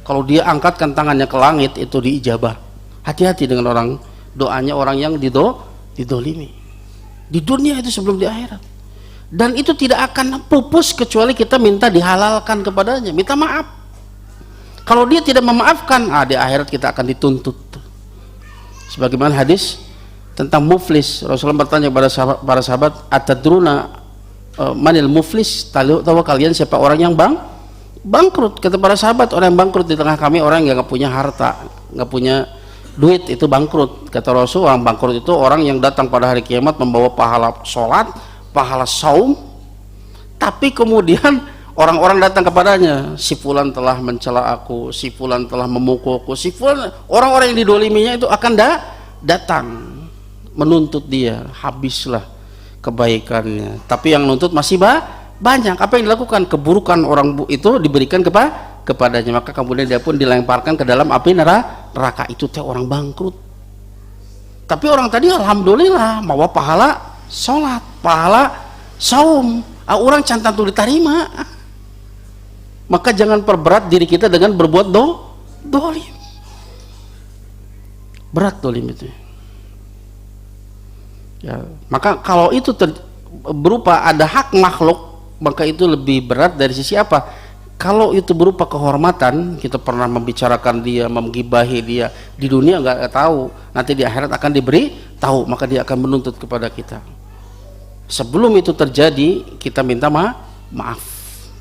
Kalau dia angkatkan tangannya ke langit, itu diijabah. Hati-hati dengan orang doanya orang yang didolimi di dunia itu sebelum di akhirat. Dan itu tidak akan pupus kecuali kita minta dihalalkan kepadanya, minta maaf. Kalau dia tidak memaafkan, di akhirat kita akan dituntut. Sebagaimana hadis tentang muflis, Rasulullah bertanya kepada para sahabat, atadruna manil muflis? Tahu kalian siapa orang yang bangkrut? Kata para sahabat, orang yang bangkrut di tengah kami orang yang nggak punya harta, nggak punya duit, itu bangkrut. Kata Rasul, orang bangkrut itu orang yang datang pada hari kiamat membawa pahala sholat, pahala saum, tapi kemudian orang-orang datang kepadanya, si fulan telah mencela aku, si fulan telah memukulku, si fulan, orang-orang yang didoliminya itu akan datang menuntut dia, habislah kebaikannya. Tapi yang nuntut masih banyak. Apa yang dilakukan? Keburukan orang itu diberikan kepadanya, maka kemudian dia pun dilemparkan ke dalam api neraka. Itu teh orang bangkrut. Tapi orang tadi alhamdulillah mawa pahala sholat, pahala saum, orang cantan tuh diterima. Maka jangan perberat diri kita dengan berbuat dolim. Berat dolim itu ya. Maka kalau itu berupa ada hak makhluk, maka itu lebih berat dari sisi apa? Kalau itu berupa kehormatan, kita pernah membicarakan dia, menggibahi dia, di dunia nggak tahu, nanti di akhirat akan diberi tahu, maka dia akan menuntut kepada kita. Sebelum itu terjadi, kita minta maaf.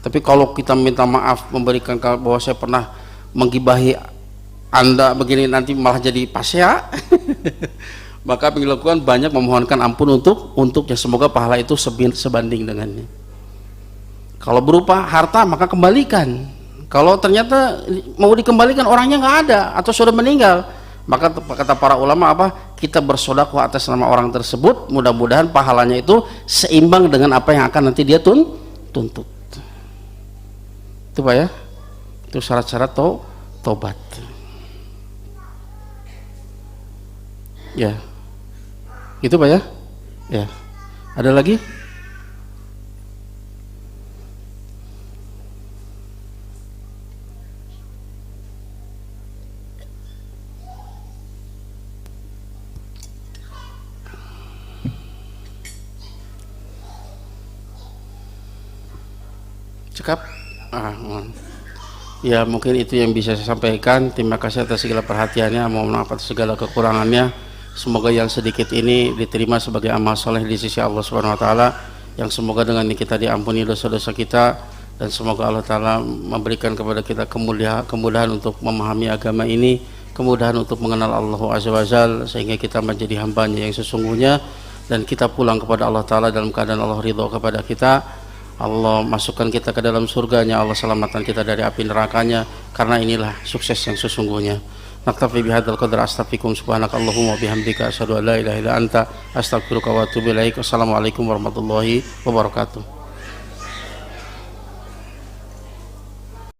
Tapi kalau kita minta maaf, memberikan bahwa saya pernah menggibahi Anda begini, nanti malah jadi pasya, maka yang dilakukan banyak memohonkan ampun untuknya, semoga pahala itu sebanding dengannya. Kalau berupa harta, maka kembalikan. Kalau ternyata mau dikembalikan orangnya nggak ada atau sudah meninggal, maka kata para ulama apa? Kita bersedekah atas nama orang tersebut, mudah-mudahan pahalanya itu seimbang dengan apa yang akan nanti dia tuntut. Itu Pak ya. Itu syarat-syarat tobat. Ya. Itu Pak ya. Ya. Ada lagi? Cekap? Ya mungkin itu yang bisa saya sampaikan. Terima kasih atas segala perhatiannya, mohon maaf atas segala kekurangannya. Semoga yang sedikit ini diterima sebagai amal soleh di sisi Allah Subhanahu Wa Taala, yang semoga dengan ini kita diampuni dosa-dosa kita, dan semoga Allah Taala memberikan kepada kita kemudahan untuk memahami agama ini, kemudahan untuk mengenal Allah Azza wa Jalla, sehingga kita menjadi hambanya yang sesungguhnya, dan kita pulang kepada Allah Taala dalam keadaan Allah ridho kepada kita. Allah masukkan kita ke dalam surganya, Allah selamatkan kita dari api nerakanya, karena inilah sukses yang sesungguhnya. Naktafi bihadzal qadar, astaghfirukum subhanakallahumma bihamdika asyhadu an la ilaha illa anta astaghfiruka wa atubu ilaik. Wassalamualaikum warahmatullahi wabarakatuh.